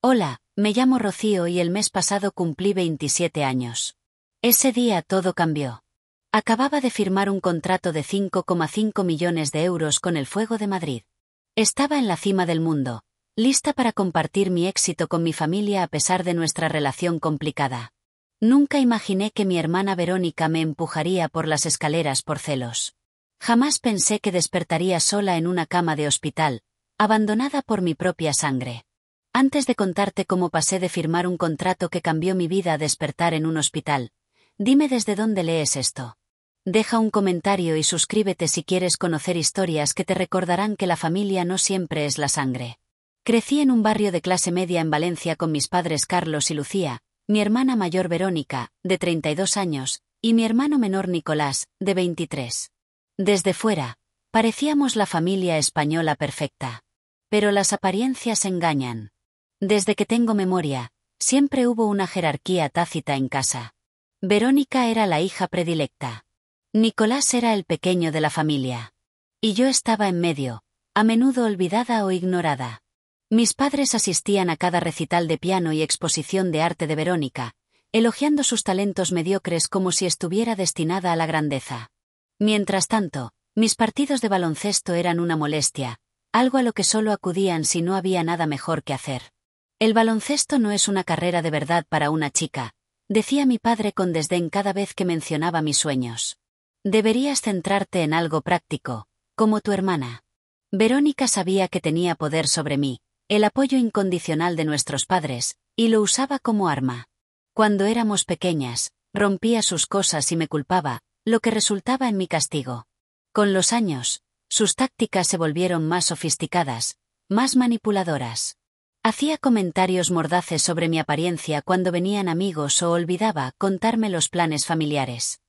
Hola, me llamo Rocío y el mes pasado cumplí 27 años. Ese día todo cambió. Acababa de firmar un contrato de 5,5 millones de euros con el Fuego de Madrid. Estaba en la cima del mundo, lista para compartir mi éxito con mi familia a pesar de nuestra relación complicada. Nunca imaginé que mi hermana Verónica me empujaría por las escaleras por celos. Jamás pensé que despertaría sola en una cama de hospital, abandonada por mi propia sangre. Antes de contarte cómo pasé de firmar un contrato que cambió mi vida a despertar en un hospital, dime desde dónde lees esto. Deja un comentario y suscríbete si quieres conocer historias que te recordarán que la familia no siempre es la sangre. Crecí en un barrio de clase media en Valencia con mis padres Carlos y Lucía, mi hermana mayor Verónica, de 32 años, y mi hermano menor Nicolás, de 23. Desde fuera, parecíamos la familia española perfecta. Pero las apariencias engañan. Desde que tengo memoria, siempre hubo una jerarquía tácita en casa. Verónica era la hija predilecta. Nicolás era el pequeño de la familia. Y yo estaba en medio, a menudo olvidada o ignorada. Mis padres asistían a cada recital de piano y exposición de arte de Verónica, elogiando sus talentos mediocres como si estuviera destinada a la grandeza. Mientras tanto, mis partidos de baloncesto eran una molestia, algo a lo que solo acudían si no había nada mejor que hacer. El baloncesto no es una carrera de verdad para una chica, decía mi padre con desdén cada vez que mencionaba mis sueños. Deberías centrarte en algo práctico, como tu hermana. Verónica sabía que tenía poder sobre mí, el apoyo incondicional de nuestros padres, y lo usaba como arma. Cuando éramos pequeñas, rompía sus cosas y me culpaba, lo que resultaba en mi castigo. Con los años, sus tácticas se volvieron más sofisticadas, más manipuladoras. Hacía comentarios mordaces sobre mi apariencia cuando venían amigos o olvidaba contarme los planes familiares.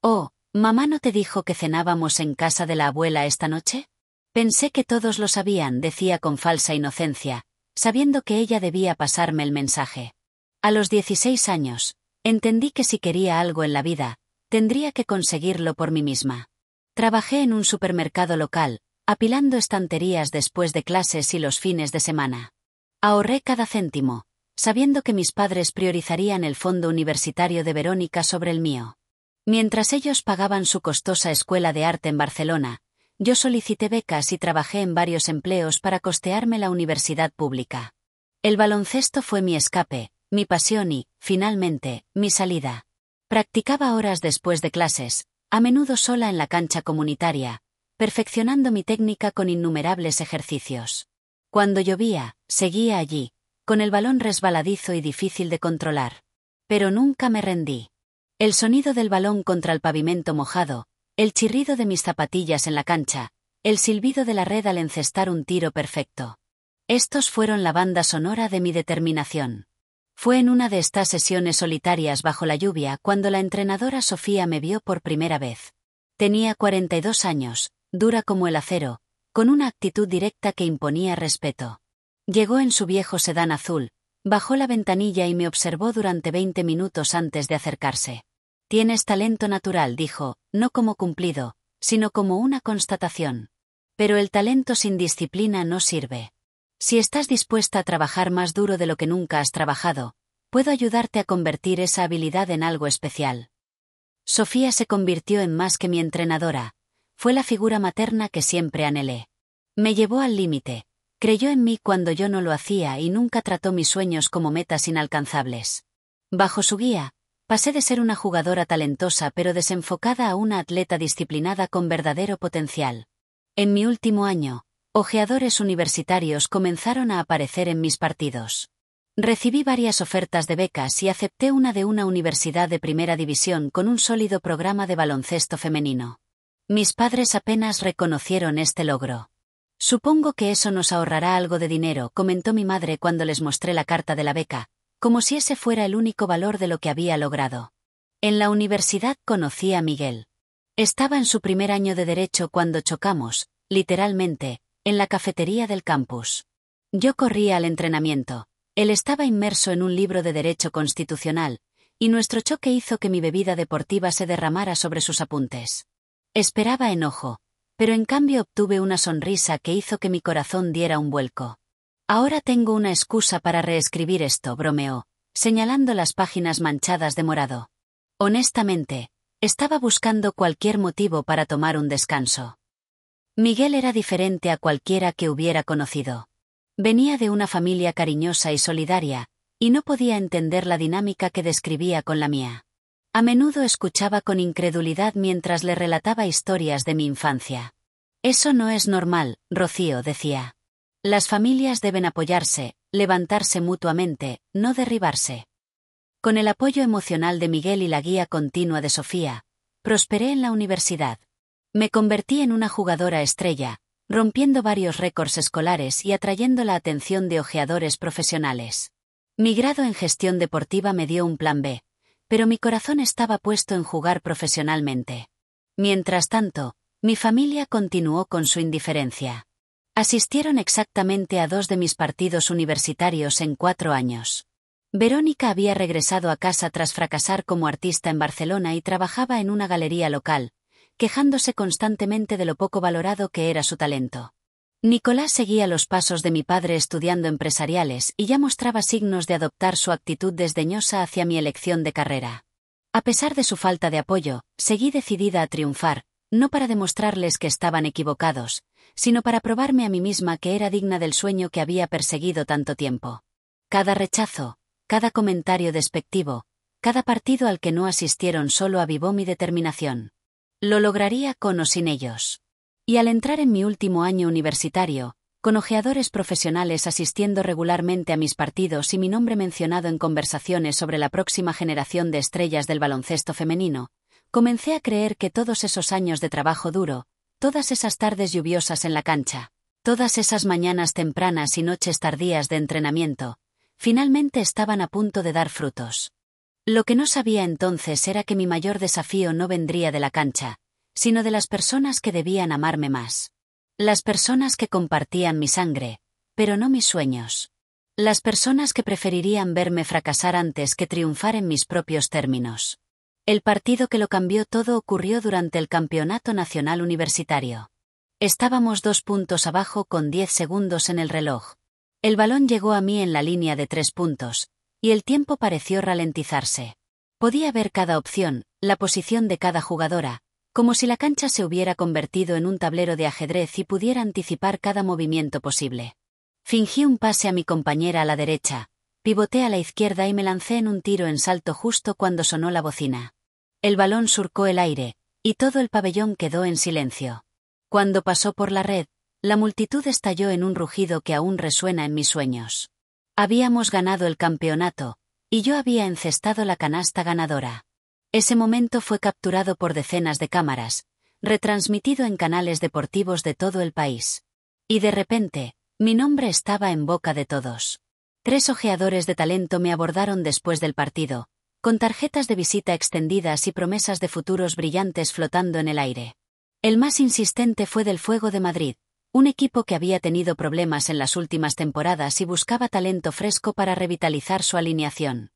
«Oh, ¿mamá no te dijo que cenábamos en casa de la abuela esta noche?» Pensé que todos lo sabían, decía con falsa inocencia, sabiendo que ella debía pasarme el mensaje. A los 16 años, entendí que si quería algo en la vida, tendría que conseguirlo por mí misma. Trabajé en un supermercado local, apilando estanterías después de clases y los fines de semana. Ahorré cada céntimo, sabiendo que mis padres priorizarían el fondo universitario de Verónica sobre el mío. Mientras ellos pagaban su costosa escuela de arte en Barcelona, yo solicité becas y trabajé en varios empleos para costearme la universidad pública. El baloncesto fue mi escape, mi pasión y, finalmente, mi salida. Practicaba horas después de clases, a menudo sola en la cancha comunitaria, perfeccionando mi técnica con innumerables ejercicios. Cuando llovía, seguía allí, con el balón resbaladizo y difícil de controlar. Pero nunca me rendí. El sonido del balón contra el pavimento mojado, el chirrido de mis zapatillas en la cancha, el silbido de la red al encestar un tiro perfecto. Estos fueron la banda sonora de mi determinación. Fue en una de estas sesiones solitarias bajo la lluvia cuando la entrenadora Sofía me vio por primera vez. Tenía 42 años, dura como el acero, con una actitud directa que imponía respeto. Llegó en su viejo sedán azul, bajó la ventanilla y me observó durante 20 minutos antes de acercarse. «Tienes talento natural», dijo, no como cumplido, sino como una constatación. Pero el talento sin disciplina no sirve. Si estás dispuesta a trabajar más duro de lo que nunca has trabajado, puedo ayudarte a convertir esa habilidad en algo especial. Sofía se convirtió en más que mi entrenadora. Fue la figura materna que siempre anhelé. Me llevó al límite, creyó en mí cuando yo no lo hacía y nunca trató mis sueños como metas inalcanzables. Bajo su guía, pasé de ser una jugadora talentosa pero desenfocada a una atleta disciplinada con verdadero potencial. En mi último año, ojeadores universitarios comenzaron a aparecer en mis partidos. Recibí varias ofertas de becas y acepté una de una universidad de primera división con un sólido programa de baloncesto femenino. Mis padres apenas reconocieron este logro. «Supongo que eso nos ahorrará algo de dinero», comentó mi madre cuando les mostré la carta de la beca, como si ese fuera el único valor de lo que había logrado. En la universidad conocí a Miguel. Estaba en su primer año de Derecho cuando chocamos, literalmente, en la cafetería del campus. Yo corría al entrenamiento, él estaba inmerso en un libro de Derecho Constitucional, y nuestro choque hizo que mi bebida deportiva se derramara sobre sus apuntes. Esperaba enojo, pero en cambio obtuve una sonrisa que hizo que mi corazón diera un vuelco. Ahora tengo una excusa para reescribir esto, bromeó, señalando las páginas manchadas de morado. Honestamente, estaba buscando cualquier motivo para tomar un descanso. Miguel era diferente a cualquiera que hubiera conocido. Venía de una familia cariñosa y solidaria, y no podía entender la dinámica que describía con la mía. A menudo escuchaba con incredulidad mientras le relataba historias de mi infancia. Eso no es normal, Rocío, decía. Las familias deben apoyarse, levantarse mutuamente, no derribarse. Con el apoyo emocional de Miguel y la guía continua de Sofía, prosperé en la universidad. Me convertí en una jugadora estrella, rompiendo varios récords escolares y atrayendo la atención de ojeadores profesionales. Mi grado en gestión deportiva me dio un plan B, pero mi corazón estaba puesto en jugar profesionalmente. Mientras tanto, mi familia continuó con su indiferencia. Asistieron exactamente a 2 de mis partidos universitarios en 4 años. Verónica había regresado a casa tras fracasar como artista en Barcelona y trabajaba en una galería local, quejándose constantemente de lo poco valorado que era su talento. Nicolás seguía los pasos de mi padre estudiando empresariales y ya mostraba signos de adoptar su actitud desdeñosa hacia mi elección de carrera. A pesar de su falta de apoyo, seguí decidida a triunfar, no para demostrarles que estaban equivocados, sino para probarme a mí misma que era digna del sueño que había perseguido tanto tiempo. Cada rechazo, cada comentario despectivo, cada partido al que no asistieron solo avivó mi determinación. Lo lograría con o sin ellos. Y al entrar en mi último año universitario, con ojeadores profesionales asistiendo regularmente a mis partidos y mi nombre mencionado en conversaciones sobre la próxima generación de estrellas del baloncesto femenino, comencé a creer que todos esos años de trabajo duro, todas esas tardes lluviosas en la cancha, todas esas mañanas tempranas y noches tardías de entrenamiento, finalmente estaban a punto de dar frutos. Lo que no sabía entonces era que mi mayor desafío no vendría de la cancha, sino de las personas que debían amarme más. Las personas que compartían mi sangre, pero no mis sueños. Las personas que preferirían verme fracasar antes que triunfar en mis propios términos. El partido que lo cambió todo ocurrió durante el Campeonato Nacional Universitario. Estábamos 2 puntos abajo con 10 segundos en el reloj. El balón llegó a mí en la línea de 3 puntos, y el tiempo pareció ralentizarse. Podía ver cada opción, la posición de cada jugadora, como si la cancha se hubiera convertido en un tablero de ajedrez y pudiera anticipar cada movimiento posible. Fingí un pase a mi compañera a la derecha, pivoté a la izquierda y me lancé en un tiro en salto justo cuando sonó la bocina. El balón surcó el aire, y todo el pabellón quedó en silencio. Cuando pasó por la red, la multitud estalló en un rugido que aún resuena en mis sueños. Habíamos ganado el campeonato, y yo había encestado la canasta ganadora. Ese momento fue capturado por decenas de cámaras, retransmitido en canales deportivos de todo el país. Y de repente, mi nombre estaba en boca de todos. 3 ojeadores de talento me abordaron después del partido, con tarjetas de visita extendidas y promesas de futuros brillantes flotando en el aire. El más insistente fue del Fuego de Madrid, un equipo que había tenido problemas en las últimas temporadas y buscaba talento fresco para revitalizar su alineación.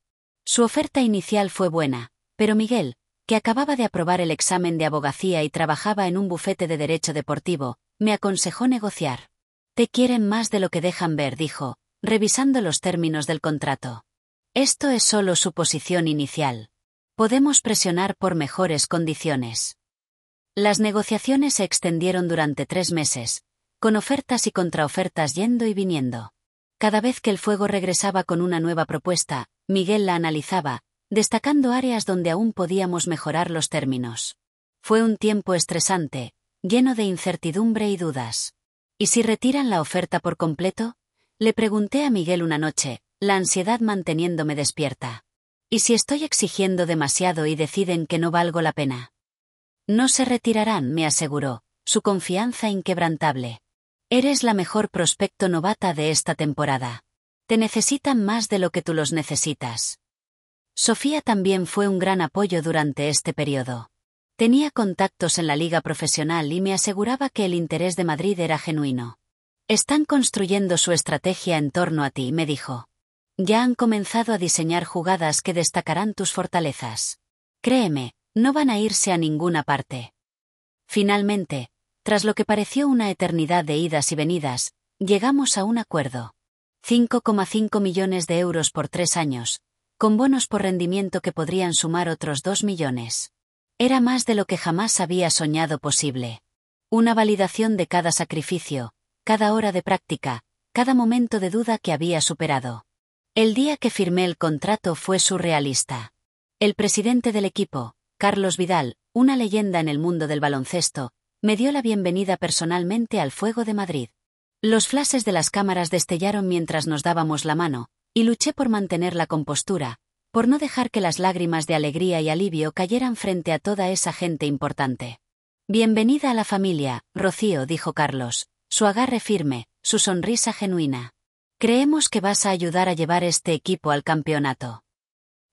Su oferta inicial fue buena, pero Miguel, que acababa de aprobar el examen de abogacía y trabajaba en un bufete de derecho deportivo, me aconsejó negociar. «Te quieren más de lo que dejan ver», dijo, revisando los términos del contrato. «Esto es solo su posición inicial. Podemos presionar por mejores condiciones». Las negociaciones se extendieron durante 3 meses, con ofertas y contraofertas yendo y viniendo. Cada vez que el Fuego regresaba con una nueva propuesta, Miguel la analizaba, destacando áreas donde aún podíamos mejorar los términos. Fue un tiempo estresante, lleno de incertidumbre y dudas. ¿Y si retiran la oferta por completo? Le pregunté a Miguel una noche, la ansiedad manteniéndome despierta. ¿Y si estoy exigiendo demasiado y deciden que no valgo la pena? No se retirarán, me aseguró, su confianza inquebrantable. Eres la mejor prospecto novata de esta temporada. Te necesitan más de lo que tú los necesitas. Sofía también fue un gran apoyo durante este periodo. Tenía contactos en la liga profesional y me aseguraba que el interés de Madrid era genuino. Están construyendo su estrategia en torno a ti, me dijo. Ya han comenzado a diseñar jugadas que destacarán tus fortalezas. Créeme, no van a irse a ninguna parte. Finalmente, tras lo que pareció una eternidad de idas y venidas, llegamos a un acuerdo. 5,5 millones de euros por 3 años, con bonos por rendimiento que podrían sumar otros 2 millones. Era más de lo que jamás había soñado posible. Una validación de cada sacrificio, cada hora de práctica, cada momento de duda que había superado. El día que firmé el contrato fue surrealista. El presidente del equipo, Carlos Vidal, una leyenda en el mundo del baloncesto, me dio la bienvenida personalmente al Fuego de Madrid. Los flashes de las cámaras destellaron mientras nos dábamos la mano, y luché por mantener la compostura, por no dejar que las lágrimas de alegría y alivio cayeran frente a toda esa gente importante. Bienvenida a la familia, Rocío, dijo Carlos, su agarre firme, su sonrisa genuina. Creemos que vas a ayudar a llevar este equipo al campeonato.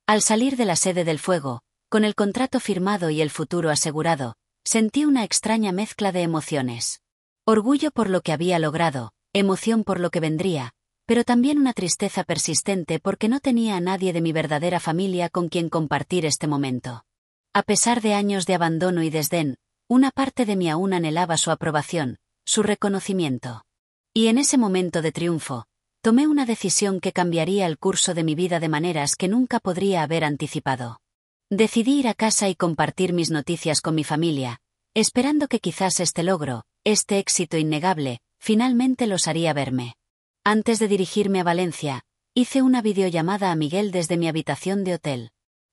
Al salir de la sede del Fuego, con el contrato firmado y el futuro asegurado, sentí una extraña mezcla de emociones. Orgullo por lo que había logrado, emoción por lo que vendría, pero también una tristeza persistente porque no tenía a nadie de mi verdadera familia con quien compartir este momento. A pesar de años de abandono y desdén, una parte de mí aún anhelaba su aprobación, su reconocimiento. Y en ese momento de triunfo, tomé una decisión que cambiaría el curso de mi vida de maneras que nunca podría haber anticipado. Decidí ir a casa y compartir mis noticias con mi familia, esperando que quizás este logro, este éxito innegable, finalmente los haría verme. Antes de dirigirme a Valencia, hice una videollamada a Miguel desde mi habitación de hotel.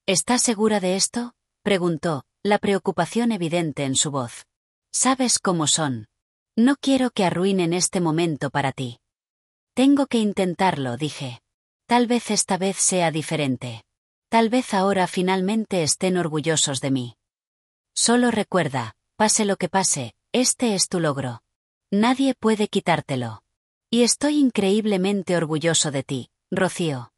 ¿Estás segura de esto?, preguntó, la preocupación evidente en su voz. ¿Sabes cómo son? No quiero que arruinen este momento para ti. Tengo que intentarlo, dije. Tal vez esta vez sea diferente. Tal vez ahora finalmente estén orgullosos de mí. Solo recuerda, pase lo que pase, este es tu logro. Nadie puede quitártelo. Y estoy increíblemente orgulloso de ti, Rocío.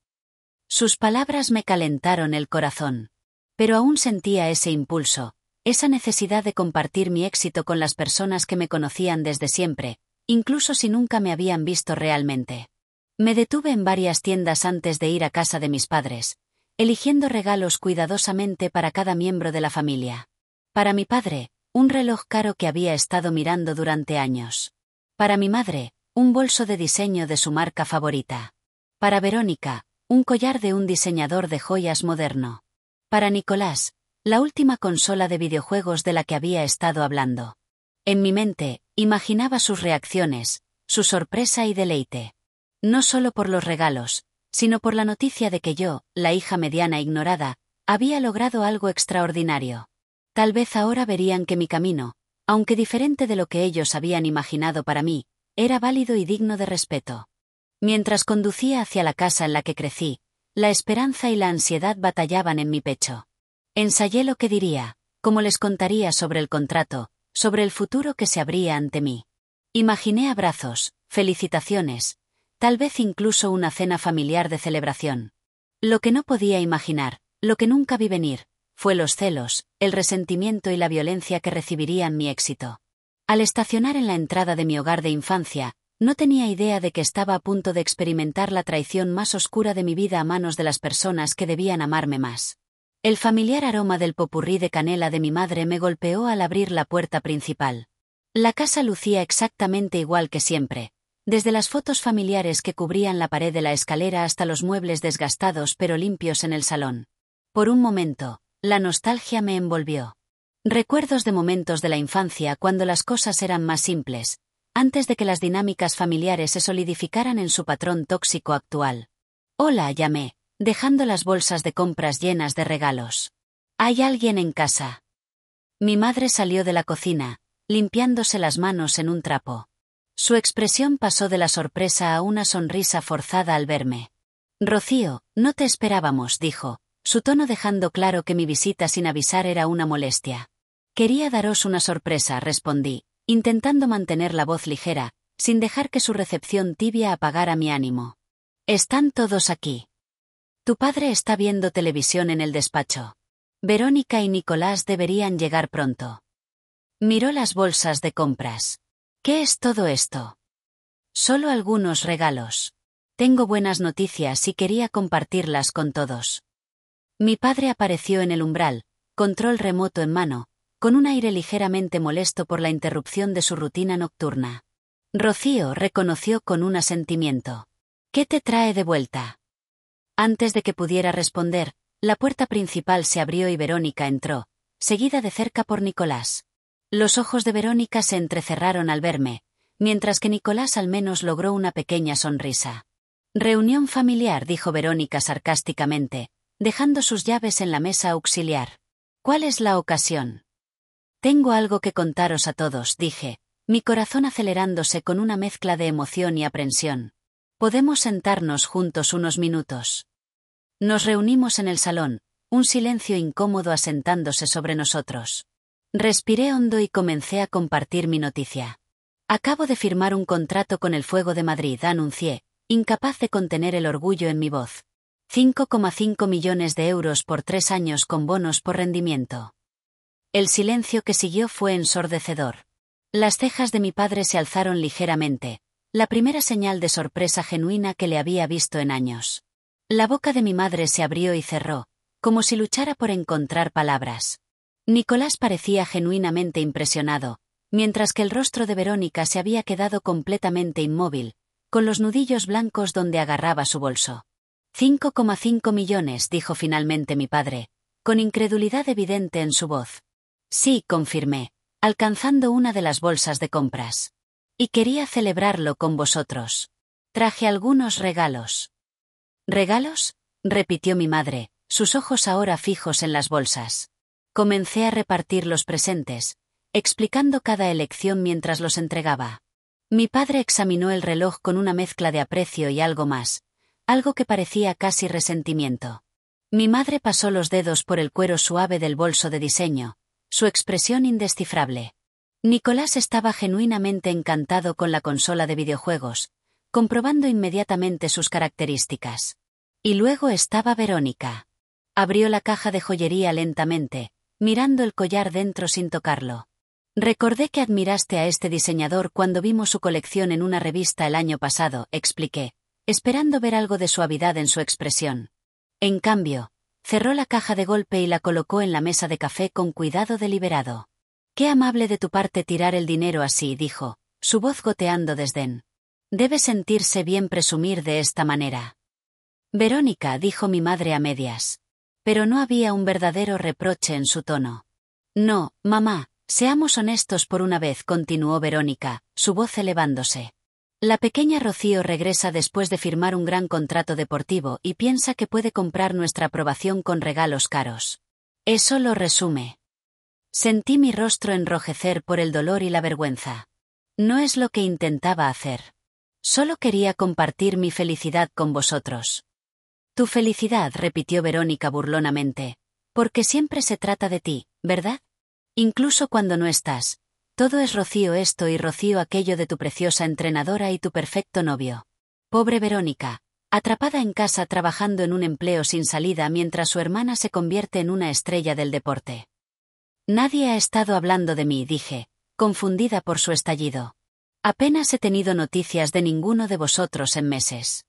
Sus palabras me calentaron el corazón. Pero aún sentía ese impulso, esa necesidad de compartir mi éxito con las personas que me conocían desde siempre, incluso si nunca me habían visto realmente. Me detuve en varias tiendas antes de ir a casa de mis padres, eligiendo regalos cuidadosamente para cada miembro de la familia. Para mi padre, un reloj caro que había estado mirando durante años. Para mi madre, un bolso de diseño de su marca favorita. Para Verónica, un collar de un diseñador de joyas moderno. Para Nicolás, la última consola de videojuegos de la que había estado hablando. En mi mente, imaginaba sus reacciones, su sorpresa y deleite. No solo por los regalos, sino por la noticia de que yo, la hija mediana ignorada, había logrado algo extraordinario. Tal vez ahora verían que mi camino, aunque diferente de lo que ellos habían imaginado para mí, era válido y digno de respeto. Mientras conducía hacia la casa en la que crecí, la esperanza y la ansiedad batallaban en mi pecho. Ensayé lo que diría, cómo les contaría sobre el contrato, sobre el futuro que se abría ante mí. Imaginé abrazos, felicitaciones, tal vez incluso una cena familiar de celebración. Lo que no podía imaginar, lo que nunca vi venir, fue los celos, el resentimiento y la violencia que recibirían mi éxito. Al estacionar en la entrada de mi hogar de infancia, no tenía idea de que estaba a punto de experimentar la traición más oscura de mi vida a manos de las personas que debían amarme más. El familiar aroma del popurrí de canela de mi madre me golpeó al abrir la puerta principal. La casa lucía exactamente igual que siempre, desde las fotos familiares que cubrían la pared de la escalera hasta los muebles desgastados pero limpios en el salón. Por un momento, la nostalgia me envolvió. Recuerdos de momentos de la infancia cuando las cosas eran más simples, antes de que las dinámicas familiares se solidificaran en su patrón tóxico actual. «Hola», llamé, dejando las bolsas de compras llenas de regalos. «¿Hay alguien en casa?» Mi madre salió de la cocina, limpiándose las manos en un trapo. Su expresión pasó de la sorpresa a una sonrisa forzada al verme. «Rocío, no te esperábamos», dijo, su tono dejando claro que mi visita sin avisar era una molestia. «Quería daros una sorpresa», respondí, intentando mantener la voz ligera, sin dejar que su recepción tibia apagara mi ánimo. «Están todos aquí. Tu padre está viendo televisión en el despacho. Verónica y Nicolás deberían llegar pronto». Miró las bolsas de compras. «¿Qué es todo esto?» «Solo algunos regalos. Tengo buenas noticias y quería compartirlas con todos». Mi padre apareció en el umbral, control remoto en mano, con un aire ligeramente molesto por la interrupción de su rutina nocturna. Rocío, reconoció con un asentimiento. ¿Qué te trae de vuelta? Antes de que pudiera responder, la puerta principal se abrió y Verónica entró, seguida de cerca por Nicolás. Los ojos de Verónica se entrecerraron al verme, mientras que Nicolás al menos logró una pequeña sonrisa. Reunión familiar, dijo Verónica sarcásticamente, dejando sus llaves en la mesa auxiliar. ¿Cuál es la ocasión? Tengo algo que contaros a todos, dije, mi corazón acelerándose con una mezcla de emoción y aprensión. ¿Podemos sentarnos juntos unos minutos? Nos reunimos en el salón, un silencio incómodo asentándose sobre nosotros. Respiré hondo y comencé a compartir mi noticia. Acabo de firmar un contrato con el Fuego de Madrid, anuncié, incapaz de contener el orgullo en mi voz. 5,5 millones de euros por 3 años con bonos por rendimiento. El silencio que siguió fue ensordecedor. Las cejas de mi padre se alzaron ligeramente, la primera señal de sorpresa genuina que le había visto en años. La boca de mi madre se abrió y cerró, como si luchara por encontrar palabras. Nicolás parecía genuinamente impresionado, mientras que el rostro de Verónica se había quedado completamente inmóvil, con los nudillos blancos donde agarraba su bolso. 5,5 millones, dijo finalmente mi padre, con incredulidad evidente en su voz. Sí, confirmé, alcanzando una de las bolsas de compras. Y quería celebrarlo con vosotros. Traje algunos regalos. ¿Regalos? Repitió mi madre, sus ojos ahora fijos en las bolsas. Comencé a repartir los presentes, explicando cada elección mientras los entregaba. Mi padre examinó el reloj con una mezcla de aprecio y algo más, algo que parecía casi resentimiento. Mi madre pasó los dedos por el cuero suave del bolso de diseño, su expresión indescifrable. Nicolás estaba genuinamente encantado con la consola de videojuegos, comprobando inmediatamente sus características. Y luego estaba Verónica. Abrió la caja de joyería lentamente, mirando el collar dentro sin tocarlo. Recordé que admiraste a este diseñador cuando vimos su colección en una revista el año pasado, expliqué, esperando ver algo de suavidad en su expresión. En cambio, cerró la caja de golpe y la colocó en la mesa de café con cuidado deliberado. Qué amable de tu parte tirar el dinero así, dijo, su voz goteando desdén. Debe sentirse bien presumir de esta manera. Verónica, dijo mi madre a medias. Pero no había un verdadero reproche en su tono. No, mamá, seamos honestos por una vez, continuó Verónica, su voz elevándose. La pequeña Rocío regresa después de firmar un gran contrato deportivo y piensa que puede comprar nuestra aprobación con regalos caros. Eso lo resume. Sentí mi rostro enrojecer por el dolor y la vergüenza. No es lo que intentaba hacer. Solo quería compartir mi felicidad con vosotros. Tu felicidad, repitió Verónica burlonamente, porque siempre se trata de ti, ¿verdad? Incluso cuando no estás. Todo es Rocío esto y Rocío aquello de tu preciosa entrenadora y tu perfecto novio. Pobre Verónica, atrapada en casa trabajando en un empleo sin salida mientras su hermana se convierte en una estrella del deporte. Nadie ha estado hablando de mí, dije, confundida por su estallido. Apenas he tenido noticias de ninguno de vosotros en meses.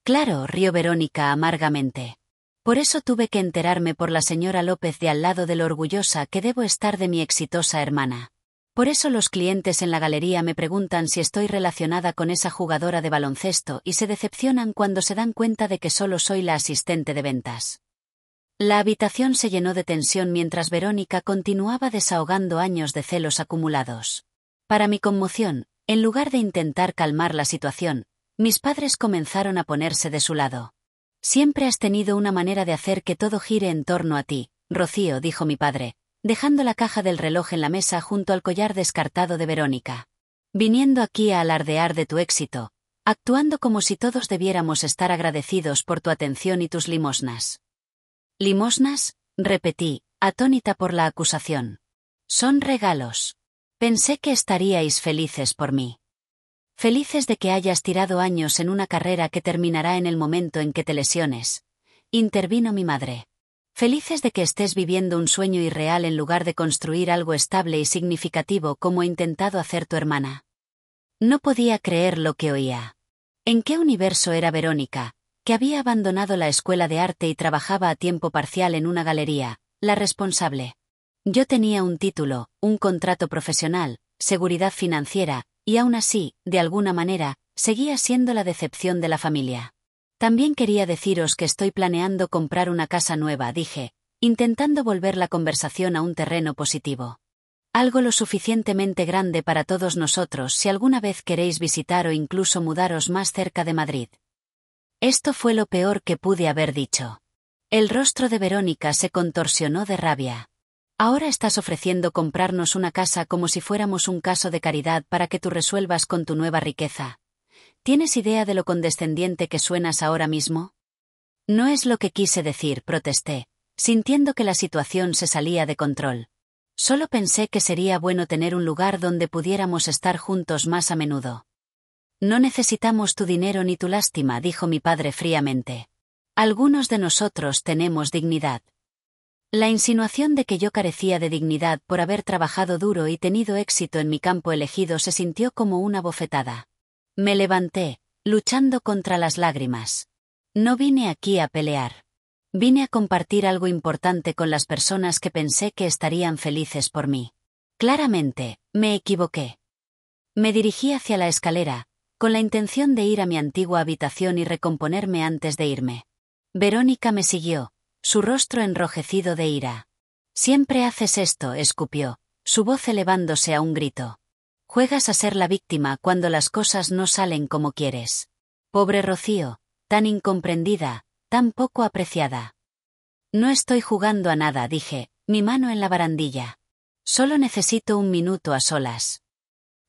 Claro, rió Verónica amargamente. Por eso tuve que enterarme por la señora López de al lado de lo orgullosa que debo estar de mi exitosa hermana. Por eso los clientes en la galería me preguntan si estoy relacionada con esa jugadora de baloncesto y se decepcionan cuando se dan cuenta de que solo soy la asistente de ventas. La habitación se llenó de tensión mientras Verónica continuaba desahogando años de celos acumulados. Para mi conmoción, en lugar de intentar calmar la situación, mis padres comenzaron a ponerse de su lado. Siempre has tenido una manera de hacer que todo gire en torno a ti, Rocío, dijo mi padre, dejando la caja del reloj en la mesa junto al collar descartado de Verónica. Viniendo aquí a alardear de tu éxito, actuando como si todos debiéramos estar agradecidos por tu atención y tus limosnas. ¿Limosnas? Repetí, atónita por la acusación. Son regalos. Pensé que estaríais felices por mí. Felices de que hayas tirado años en una carrera que terminará en el momento en que te lesiones. Intervino mi madre. Felices de que estés viviendo un sueño irreal en lugar de construir algo estable y significativo como ha intentado hacer tu hermana. No podía creer lo que oía. ¿En qué universo era Verónica, que había abandonado la escuela de arte y trabajaba a tiempo parcial en una galería, la responsable? Yo tenía un título, un contrato profesional, seguridad financiera, y aún así, de alguna manera, seguía siendo la decepción de la familia. También quería deciros que estoy planeando comprar una casa nueva, dije, intentando volver la conversación a un terreno positivo. Algo lo suficientemente grande para todos nosotros si alguna vez queréis visitar o incluso mudaros más cerca de Madrid. Esto fue lo peor que pude haber dicho. El rostro de Verónica se contorsionó de rabia. Ahora estás ofreciendo comprarnos una casa como si fuéramos un caso de caridad para que tú resuelvas con tu nueva riqueza. ¿Tienes idea de lo condescendiente que suenas ahora mismo? No es lo que quise decir, protesté, sintiendo que la situación se salía de control. Solo pensé que sería bueno tener un lugar donde pudiéramos estar juntos más a menudo. No necesitamos tu dinero ni tu lástima, dijo mi padre fríamente. Algunos de nosotros tenemos dignidad. La insinuación de que yo carecía de dignidad por haber trabajado duro y tenido éxito en mi campo elegido se sintió como una bofetada. Me levanté, luchando contra las lágrimas. No vine aquí a pelear. Vine a compartir algo importante con las personas que pensé que estarían felices por mí. Claramente, me equivoqué. Me dirigí hacia la escalera, con la intención de ir a mi antigua habitación y recomponerme antes de irme. Verónica me siguió, su rostro enrojecido de ira. Siempre haces esto, escupió, su voz elevándose a un grito. Juegas a ser la víctima cuando las cosas no salen como quieres. Pobre Rocío, tan incomprendida, tan poco apreciada. No estoy jugando a nada, dije, mi mano en la barandilla. Solo necesito un minuto a solas.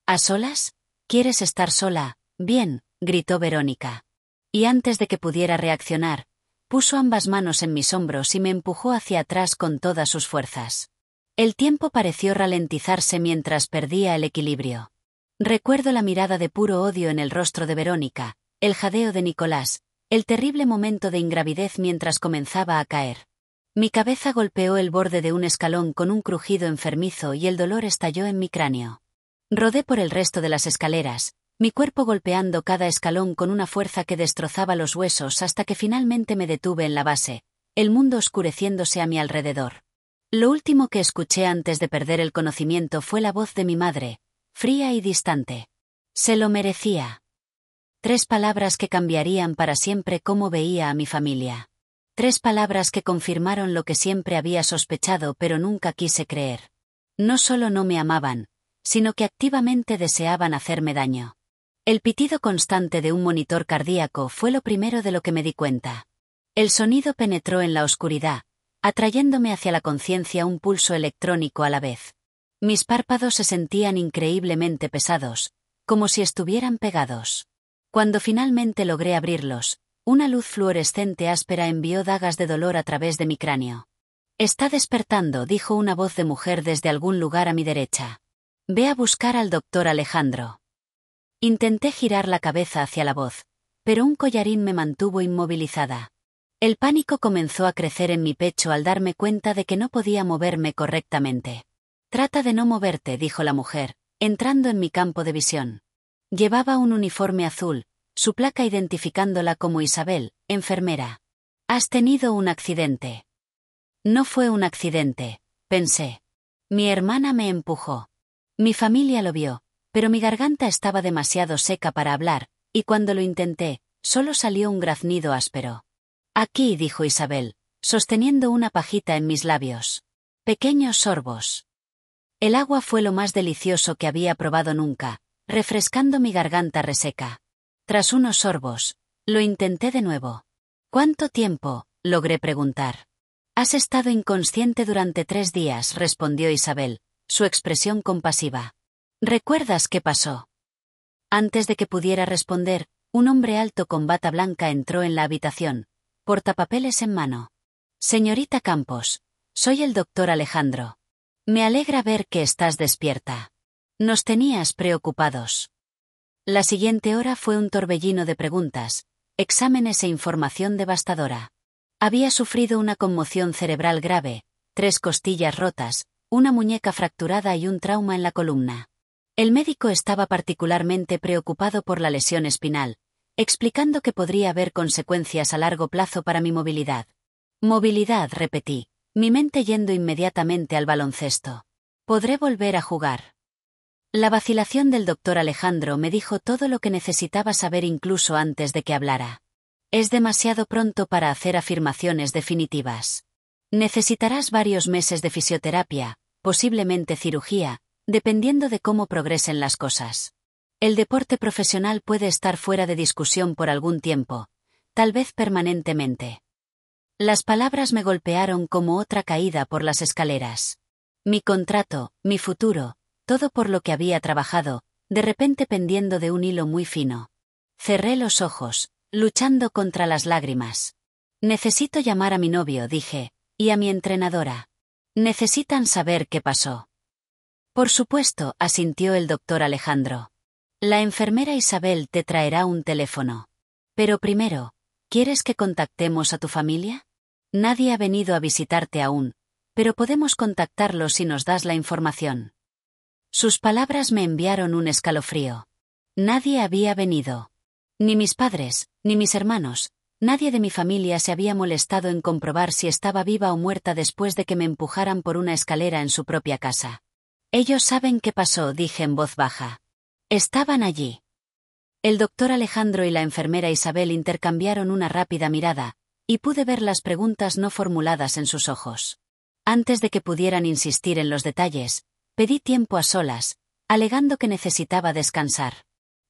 ¿A solas? ¿Quieres estar sola? Bien, gritó Verónica. Y antes de que pudiera reaccionar, puso ambas manos en mis hombros y me empujó hacia atrás con todas sus fuerzas. El tiempo pareció ralentizarse mientras perdía el equilibrio. Recuerdo la mirada de puro odio en el rostro de Verónica, el jadeo de Nicolás, el terrible momento de ingravidez mientras comenzaba a caer. Mi cabeza golpeó el borde de un escalón con un crujido enfermizo y el dolor estalló en mi cráneo. Rodé por el resto de las escaleras, mi cuerpo golpeando cada escalón con una fuerza que destrozaba los huesos hasta que finalmente me detuve en la base, el mundo oscureciéndose a mi alrededor. Lo último que escuché antes de perder el conocimiento fue la voz de mi madre, fría y distante. Se lo merecía. 3 palabras que cambiarían para siempre cómo veía a mi familia. 3 palabras que confirmaron lo que siempre había sospechado pero nunca quise creer. No solo no me amaban, sino que activamente deseaban hacerme daño. El pitido constante de un monitor cardíaco fue lo primero de lo que me di cuenta. El sonido penetró en la oscuridad, atrayéndome hacia la conciencia un pulso electrónico a la vez. Mis párpados se sentían increíblemente pesados, como si estuvieran pegados. Cuando finalmente logré abrirlos, una luz fluorescente áspera envió dagas de dolor a través de mi cráneo. Está despertando, dijo una voz de mujer desde algún lugar a mi derecha. Ve a buscar al doctor Alejandro. Intenté girar la cabeza hacia la voz, pero un collarín me mantuvo inmovilizada. El pánico comenzó a crecer en mi pecho al darme cuenta de que no podía moverme correctamente. Trata de no moverte, dijo la mujer, entrando en mi campo de visión. Llevaba un uniforme azul, su placa identificándola como Isabel, enfermera. Has tenido un accidente. No fue un accidente, pensé. Mi hermana me empujó. Mi familia lo vio, pero mi garganta estaba demasiado seca para hablar, y cuando lo intenté, solo salió un graznido áspero. Aquí, dijo Isabel, sosteniendo una pajita en mis labios. Pequeños sorbos. El agua fue lo más delicioso que había probado nunca, refrescando mi garganta reseca. Tras unos sorbos, lo intenté de nuevo. ¿Cuánto tiempo?, logré preguntar. Has estado inconsciente durante 3 días, respondió Isabel, su expresión compasiva. ¿Recuerdas qué pasó? Antes de que pudiera responder, un hombre alto con bata blanca entró en la habitación, portapapeles en mano. Señorita Campos, soy el doctor Alejandro. Me alegra ver que estás despierta. Nos tenías preocupados. La siguiente hora fue un torbellino de preguntas, exámenes e información devastadora. Había sufrido una conmoción cerebral grave, 3 costillas rotas, una muñeca fracturada y un trauma en la columna. El médico estaba particularmente preocupado por la lesión espinal, explicando que podría haber consecuencias a largo plazo para mi movilidad. Movilidad, repetí, mi mente yendo inmediatamente al baloncesto. ¿Podré volver a jugar? La vacilación del doctor Alejandro me dijo todo lo que necesitaba saber incluso antes de que hablara. Es demasiado pronto para hacer afirmaciones definitivas. Necesitarás varios meses de fisioterapia, posiblemente cirugía, dependiendo de cómo progresen las cosas. El deporte profesional puede estar fuera de discusión por algún tiempo, tal vez permanentemente. Las palabras me golpearon como otra caída por las escaleras. Mi contrato, mi futuro, todo por lo que había trabajado, de repente pendiendo de un hilo muy fino. Cerré los ojos, luchando contra las lágrimas. Necesito llamar a mi novio, dije, y a mi entrenadora. Necesitan saber qué pasó. Por supuesto, asintió el doctor Alejandro. La enfermera Isabel te traerá un teléfono. Pero primero, ¿quieres que contactemos a tu familia? Nadie ha venido a visitarte aún, pero podemos contactarlos si nos das la información. Sus palabras me enviaron un escalofrío. Nadie había venido. Ni mis padres, ni mis hermanos, nadie de mi familia se había molestado en comprobar si estaba viva o muerta después de que me empujaran por una escalera en su propia casa. Ellos saben qué pasó, dije en voz baja. Estaban allí. El doctor Alejandro y la enfermera Isabel intercambiaron una rápida mirada, y pude ver las preguntas no formuladas en sus ojos. Antes de que pudieran insistir en los detalles, pedí tiempo a solas, alegando que necesitaba descansar.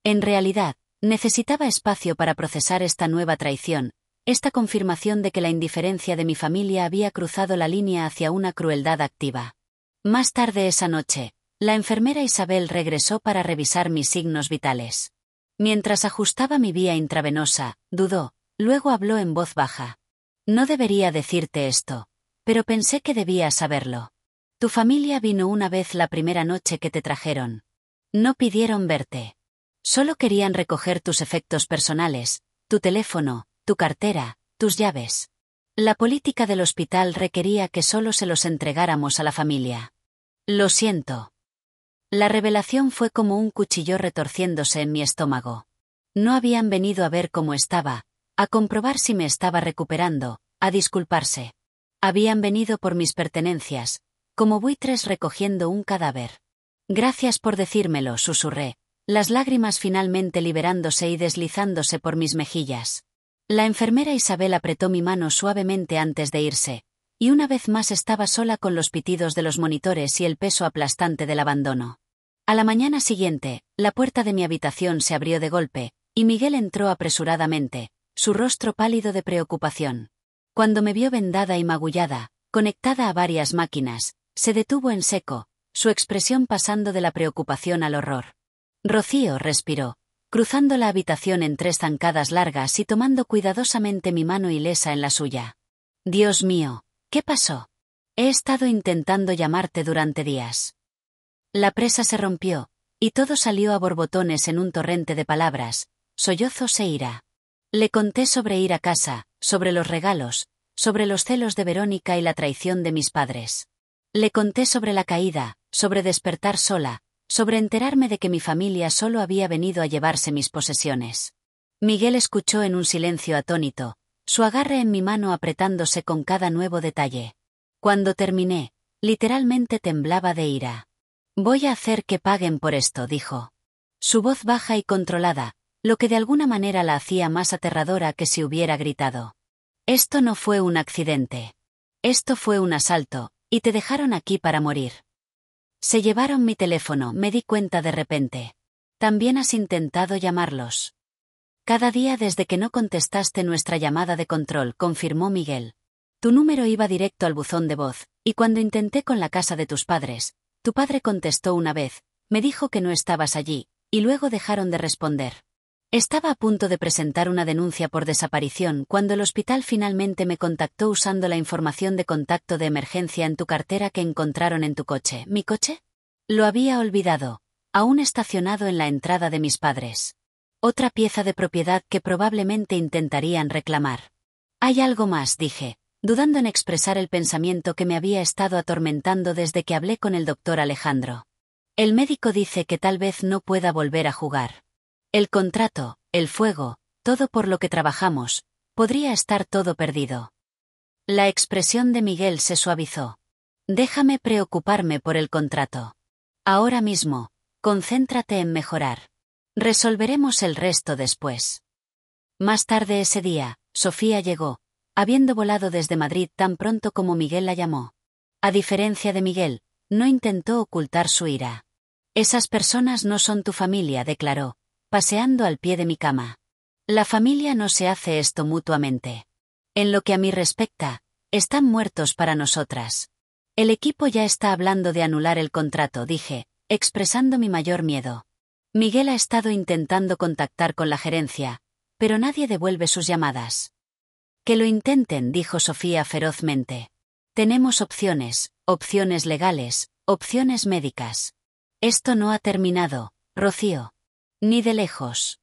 En realidad, necesitaba espacio para procesar esta nueva traición, esta confirmación de que la indiferencia de mi familia había cruzado la línea hacia una crueldad activa. Más tarde esa noche, la enfermera Isabel regresó para revisar mis signos vitales. Mientras ajustaba mi vía intravenosa, dudó, luego habló en voz baja. No debería decirte esto, pero pensé que debías saberlo. Tu familia vino una vez la primera noche que te trajeron. No pidieron verte. Solo querían recoger tus efectos personales, tu teléfono, tu cartera, tus llaves. La política del hospital requería que solo se los entregáramos a la familia. Lo siento. La revelación fue como un cuchillo retorciéndose en mi estómago. No habían venido a ver cómo estaba, a comprobar si me estaba recuperando, a disculparse. Habían venido por mis pertenencias, como buitres recogiendo un cadáver. Gracias por decírmelo, susurré, las lágrimas finalmente liberándose y deslizándose por mis mejillas. La enfermera Isabel apretó mi mano suavemente antes de irse, y una vez más estaba sola con los pitidos de los monitores y el peso aplastante del abandono. A la mañana siguiente, la puerta de mi habitación se abrió de golpe, y Miguel entró apresuradamente, su rostro pálido de preocupación. Cuando me vio vendada y magullada, conectada a varias máquinas, se detuvo en seco, su expresión pasando de la preocupación al horror. Rocío, respiró, cruzando la habitación en 3 zancadas largas y tomando cuidadosamente mi mano ilesa en la suya. Dios mío, ¿qué pasó? He estado intentando llamarte durante días. La presa se rompió, y todo salió a borbotones en un torrente de palabras, sollozos e ira. Le conté sobre ir a casa, sobre los regalos, sobre los celos de Verónica y la traición de mis padres. Le conté sobre la caída, sobre despertar sola, sobre enterarme de que mi familia solo había venido a llevarse mis posesiones. Miguel escuchó en un silencio atónito, su agarre en mi mano apretándose con cada nuevo detalle. Cuando terminé, literalmente temblaba de ira. Voy a hacer que paguen por esto, dijo. Su voz baja y controlada, lo que de alguna manera la hacía más aterradora que si hubiera gritado. Esto no fue un accidente. Esto fue un asalto, y te dejaron aquí para morir. Se llevaron mi teléfono, me di cuenta de repente. También has intentado llamarlos. Cada día desde que no contestaste nuestra llamada de control, confirmó Miguel. Tu número iba directo al buzón de voz, y cuando intenté con la casa de tus padres, tu padre contestó una vez, me dijo que no estabas allí, y luego dejaron de responder. Estaba a punto de presentar una denuncia por desaparición cuando el hospital finalmente me contactó usando la información de contacto de emergencia en tu cartera que encontraron en tu coche. ¿Mi coche? Lo había olvidado, aún estacionado en la entrada de mis padres. Otra pieza de propiedad que probablemente intentarían reclamar. Hay algo más, dije, dudando en expresar el pensamiento que me había estado atormentando desde que hablé con el doctor Alejandro. El médico dice que tal vez no pueda volver a jugar. El contrato, el fuego, todo por lo que trabajamos, podría estar todo perdido. La expresión de Miguel se suavizó. Déjame preocuparme por el contrato. Ahora mismo, Concéntrate en mejorar. Resolveremos el resto después. Más tarde ese día, Sofía llegó, habiendo volado desde Madrid tan pronto como Miguel la llamó. A diferencia de Miguel, no intentó ocultar su ira. Esas personas no son tu familia, declaró, paseando al pie de mi cama. La familia no se hace esto mutuamente. En lo que a mí respecta, están muertos para nosotras. El equipo ya está hablando de anular el contrato, dije, expresando mi mayor miedo. Miguel ha estado intentando contactar con la gerencia, pero nadie devuelve sus llamadas. Que lo intenten, dijo Sofía ferozmente. Tenemos opciones legales, opciones médicas. Esto no ha terminado, Rocío. Ni de lejos.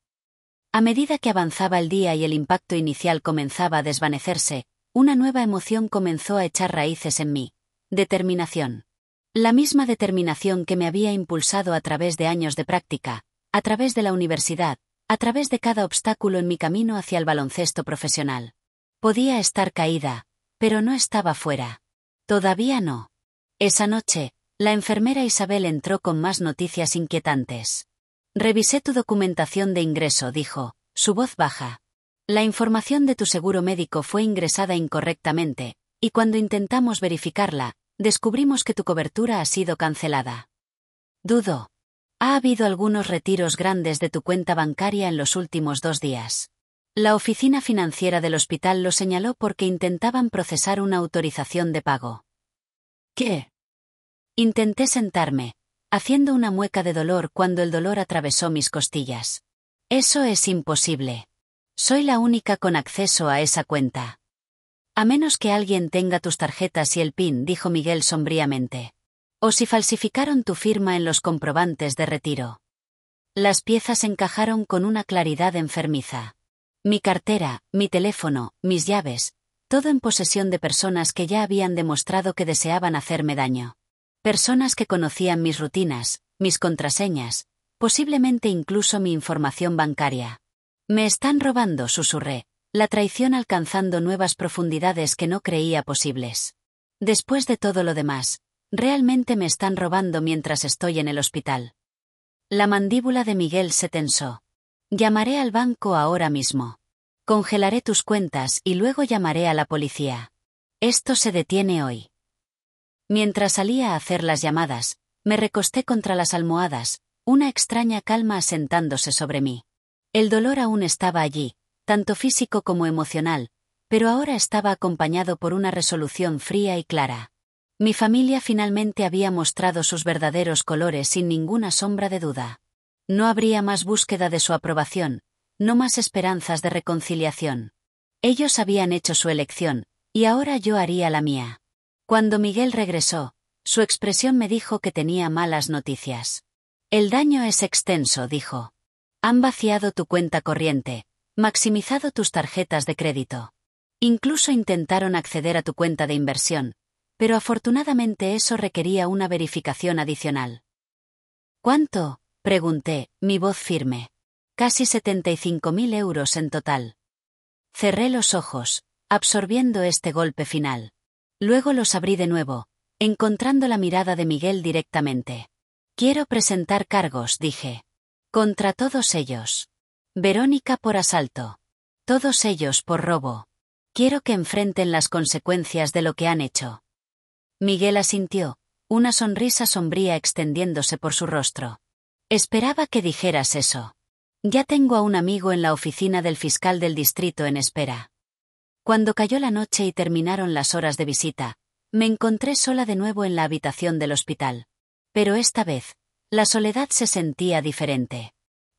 A medida que avanzaba el día y el impacto inicial comenzaba a desvanecerse, una nueva emoción comenzó a echar raíces en mí. Determinación. La misma determinación que me había impulsado a través de años de práctica, a través de la universidad, a través de cada obstáculo en mi camino hacia el baloncesto profesional. Podía estar caída, pero no estaba fuera. Todavía no. Esa noche, la enfermera Isabel entró con más noticias inquietantes. Revisé tu documentación de ingreso, dijo, su voz baja. La información de tu seguro médico fue ingresada incorrectamente, y cuando intentamos verificarla, descubrimos que tu cobertura ha sido cancelada. Dudo. Ha habido algunos retiros grandes de tu cuenta bancaria en los últimos 2 días. La oficina financiera del hospital lo señaló porque intentaban procesar una autorización de pago. ¿Qué? Intenté sentarme, haciendo una mueca de dolor cuando el dolor atravesó mis costillas. Eso es imposible. Soy la única con acceso a esa cuenta. A menos que alguien tenga tus tarjetas y el PIN, dijo Miguel sombríamente. O si falsificaron tu firma en los comprobantes de retiro. Las piezas encajaron con una claridad enfermiza. Mi cartera, mi teléfono, mis llaves, todo en posesión de personas que ya habían demostrado que deseaban hacerme daño. Personas que conocían mis rutinas, mis contraseñas, posiblemente incluso mi información bancaria. Me están robando, susurré, la traición alcanzando nuevas profundidades que no creía posibles. Después de todo lo demás, realmente me están robando mientras estoy en el hospital. La mandíbula de Miguel se tensó. Llamaré al banco ahora mismo. Congelaré tus cuentas y luego llamaré a la policía. Esto se detiene hoy. Mientras salía a hacer las llamadas, me recosté contra las almohadas, una extraña calma asentándose sobre mí. El dolor aún estaba allí, tanto físico como emocional, pero ahora estaba acompañado por una resolución fría y clara. Mi familia finalmente había mostrado sus verdaderos colores sin ninguna sombra de duda. No habría más búsqueda de su aprobación, no más esperanzas de reconciliación. Ellos habían hecho su elección, y ahora yo haría la mía. Cuando Miguel regresó, su expresión me dijo que tenía malas noticias. El daño es extenso, dijo. Han vaciado tu cuenta corriente, maximizado tus tarjetas de crédito. Incluso intentaron acceder a tu cuenta de inversión, pero afortunadamente eso requería una verificación adicional. ¿Cuánto?, pregunté, mi voz firme. Casi 75.000 euros en total. Cerré los ojos, absorbiendo este golpe final. Luego los abrí de nuevo, encontrando la mirada de Miguel directamente. Quiero presentar cargos, dije. Contra todos ellos. Verónica por asalto. Todos ellos por robo. Quiero que enfrenten las consecuencias de lo que han hecho. Miguel asintió, una sonrisa sombría extendiéndose por su rostro. Esperaba que dijeras eso. Ya tengo a un amigo en la oficina del fiscal del distrito en espera. Cuando cayó la noche y terminaron las horas de visita, me encontré sola de nuevo en la habitación del hospital. Pero esta vez, la soledad se sentía diferente.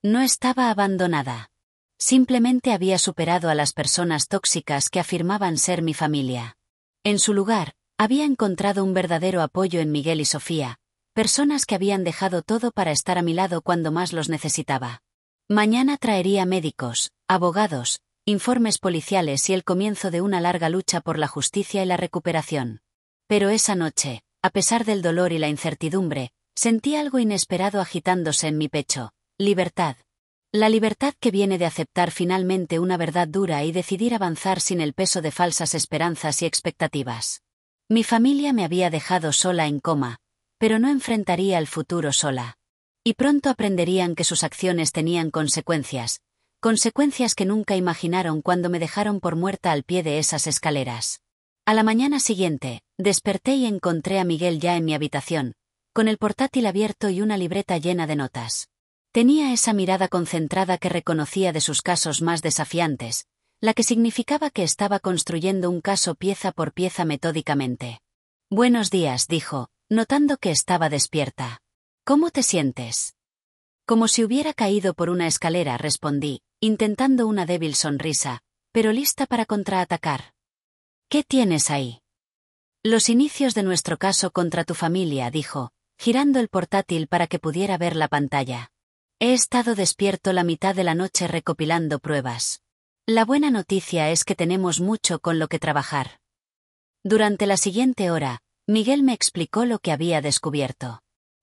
No estaba abandonada. Simplemente había superado a las personas tóxicas que afirmaban ser mi familia. En su lugar, había encontrado un verdadero apoyo en Miguel y Sofía, personas que habían dejado todo para estar a mi lado cuando más los necesitaba. Mañana traería médicos, abogados, informes policiales y el comienzo de una larga lucha por la justicia y la recuperación. Pero esa noche, a pesar del dolor y la incertidumbre, sentí algo inesperado agitándose en mi pecho: libertad. La libertad que viene de aceptar finalmente una verdad dura y decidir avanzar sin el peso de falsas esperanzas y expectativas. Mi familia me había dejado sola en coma, pero no enfrentaría el futuro sola. Y pronto aprenderían que sus acciones tenían consecuencias, consecuencias que nunca imaginaron cuando me dejaron por muerta al pie de esas escaleras. A la mañana siguiente, desperté y encontré a Miguel ya en mi habitación, con el portátil abierto y una libreta llena de notas. Tenía esa mirada concentrada que reconocía de sus casos más desafiantes, la que significaba que estaba construyendo un caso pieza por pieza metódicamente. «Buenos días», dijo, notando que estaba despierta. «¿Cómo te sientes?» «Como si hubiera caído por una escalera», respondí, intentando una débil sonrisa, pero lista para contraatacar. «¿Qué tienes ahí?» «Los inicios de nuestro caso contra tu familia», dijo, girando el portátil para que pudiera ver la pantalla. «He estado despierto la mitad de la noche recopilando pruebas. La buena noticia es que tenemos mucho con lo que trabajar». Durante la siguiente hora, Miguel me explicó lo que había descubierto.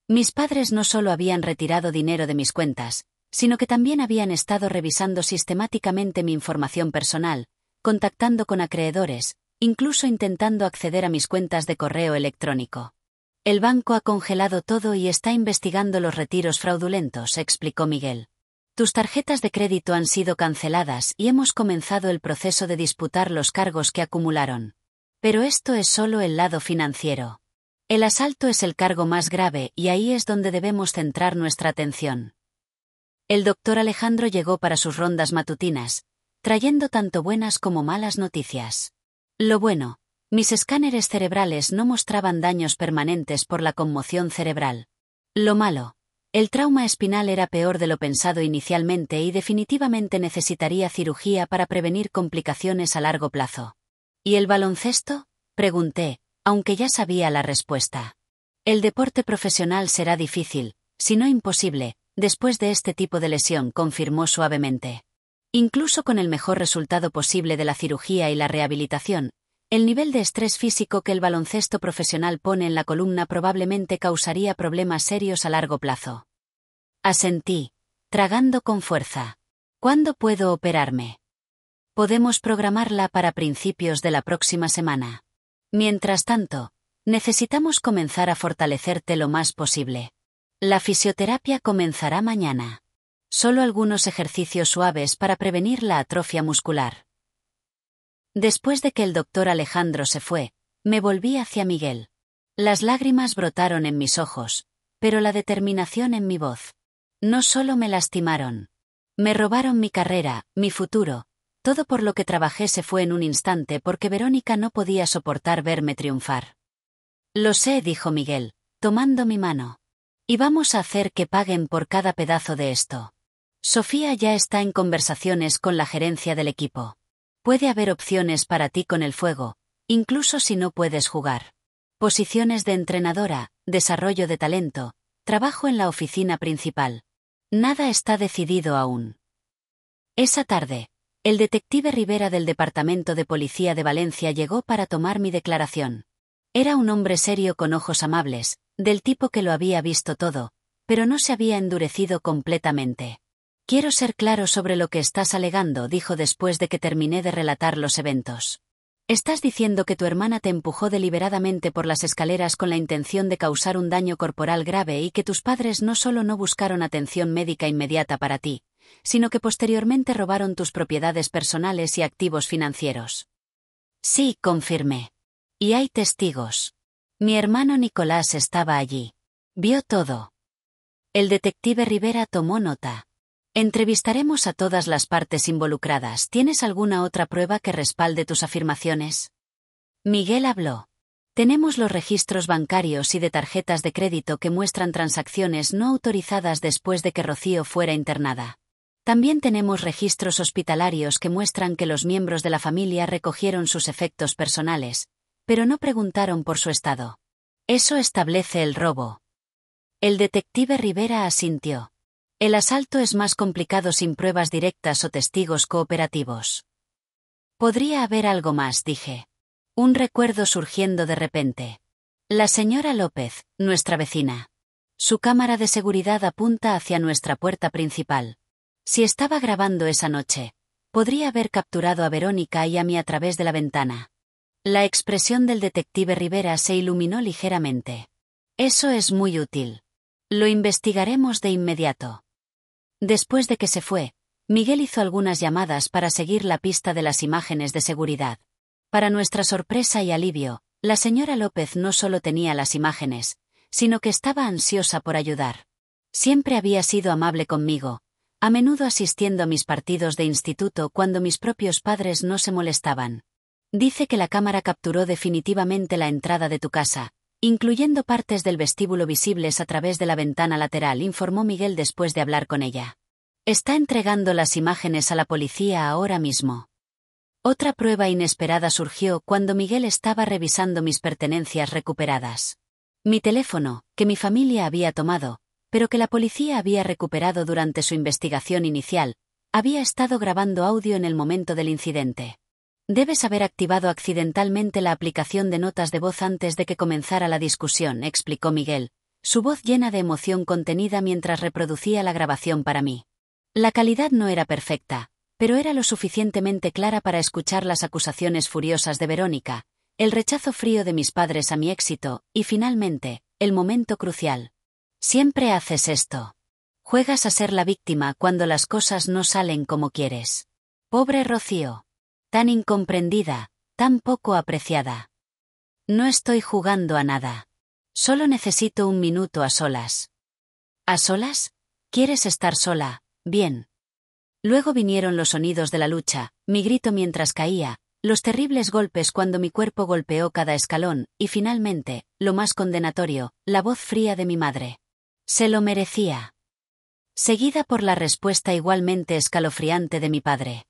Mis padres no solo habían retirado dinero de mis cuentas, sino que también habían estado revisando sistemáticamente mi información personal, contactando con acreedores, incluso intentando acceder a mis cuentas de correo electrónico. «El banco ha congelado todo y está investigando los retiros fraudulentos», explicó Miguel. «Tus tarjetas de crédito han sido canceladas y hemos comenzado el proceso de disputar los cargos que acumularon. Pero esto es solo el lado financiero. El asalto es el cargo más grave y ahí es donde debemos centrar nuestra atención». El doctor Alejandro llegó para sus rondas matutinas, trayendo tanto buenas como malas noticias. Lo bueno, mis escáneres cerebrales no mostraban daños permanentes por la conmoción cerebral. Lo malo, el trauma espinal era peor de lo pensado inicialmente y definitivamente necesitaría cirugía para prevenir complicaciones a largo plazo. «¿Y el baloncesto?», pregunté, aunque ya sabía la respuesta. «El deporte profesional será difícil, si no imposible, después de este tipo de lesión», confirmó suavemente. «Incluso con el mejor resultado posible de la cirugía y la rehabilitación, el nivel de estrés físico que el baloncesto profesional pone en la columna probablemente causaría problemas serios a largo plazo». Asentí, tragando con fuerza. «¿Cuándo puedo operarme?» «Podemos programarla para principios de la próxima semana. Mientras tanto, necesitamos comenzar a fortalecerte lo más posible. La fisioterapia comenzará mañana. Solo algunos ejercicios suaves para prevenir la atrofia muscular». Después de que el doctor Alejandro se fue, me volví hacia Miguel. Las lágrimas brotaron en mis ojos, pero la determinación en mi voz. No solo me lastimaron. Me robaron mi carrera, mi futuro. Todo por lo que trabajé se fue en un instante porque Verónica no podía soportar verme triunfar. «Lo sé», dijo Miguel, tomando mi mano. «Y vamos a hacer que paguen por cada pedazo de esto. Sofía ya está en conversaciones con la gerencia del equipo. Puede haber opciones para ti con el fuego, incluso si no puedes jugar. Posiciones de entrenadora, desarrollo de talento, trabajo en la oficina principal. Nada está decidido aún». Esa tarde, el detective Rivera del Departamento de Policía de Valencia llegó para tomar mi declaración. Era un hombre serio con ojos amables, del tipo que lo había visto todo, pero no se había endurecido completamente. «Quiero ser claro sobre lo que estás alegando», dijo después de que terminé de relatar los eventos. «Estás diciendo que tu hermana te empujó deliberadamente por las escaleras con la intención de causar un daño corporal grave y que tus padres no solo no buscaron atención médica inmediata para ti, sino que posteriormente robaron tus propiedades personales y activos financieros». «Sí», confirmé. «Y hay testigos. Mi hermano Nicolás estaba allí. Vio todo». El detective Rivera tomó nota. «Entrevistaremos a todas las partes involucradas. ¿Tienes alguna otra prueba que respalde tus afirmaciones?» Miguel habló. «Tenemos los registros bancarios y de tarjetas de crédito que muestran transacciones no autorizadas después de que Rocío fuera internada. También tenemos registros hospitalarios que muestran que los miembros de la familia recogieron sus efectos personales, pero no preguntaron por su estado. Eso establece el robo». El detective Rivera asintió. «El asalto es más complicado sin pruebas directas o testigos cooperativos». «Podría haber algo más», dije. Un recuerdo surgiendo de repente. «La señora López, nuestra vecina. Su cámara de seguridad apunta hacia nuestra puerta principal. Si estaba grabando esa noche, podría haber capturado a Verónica y a mí a través de la ventana». La expresión del detective Rivera se iluminó ligeramente. «Eso es muy útil. Lo investigaremos de inmediato. Después de que se fue, Miguel hizo algunas llamadas para seguir la pista de las imágenes de seguridad. Para nuestra sorpresa y alivio, la señora López no solo tenía las imágenes, sino que estaba ansiosa por ayudar. Siempre había sido amable conmigo, a menudo asistiendo a mis partidos de instituto cuando mis propios padres no se molestaban. Dice que la cámara capturó definitivamente la entrada de tu casa, incluyendo partes del vestíbulo visibles a través de la ventana lateral, informó Miguel después de hablar con ella. Está entregando las imágenes a la policía ahora mismo. Otra prueba inesperada surgió cuando Miguel estaba revisando mis pertenencias recuperadas. Mi teléfono, que mi familia había tomado, pero que la policía había recuperado durante su investigación inicial, había estado grabando audio en el momento del incidente. Debes haber activado accidentalmente la aplicación de notas de voz antes de que comenzara la discusión, explicó Miguel, su voz llena de emoción contenida mientras reproducía la grabación para mí. La calidad no era perfecta, pero era lo suficientemente clara para escuchar las acusaciones furiosas de Verónica, el rechazo frío de mis padres a mi éxito, y finalmente, el momento crucial. Siempre haces esto. Juegas a ser la víctima cuando las cosas no salen como quieres. Pobre Rocío. Tan incomprendida, tan poco apreciada. No estoy jugando a nada. Solo necesito un minuto a solas. ¿A solas? ¿Quieres estar sola? Bien. Luego vinieron los sonidos de la lucha, mi grito mientras caía, los terribles golpes cuando mi cuerpo golpeó cada escalón, y finalmente, lo más condenatorio, la voz fría de mi madre. Se lo merecía. Seguida por la respuesta igualmente escalofriante de mi padre.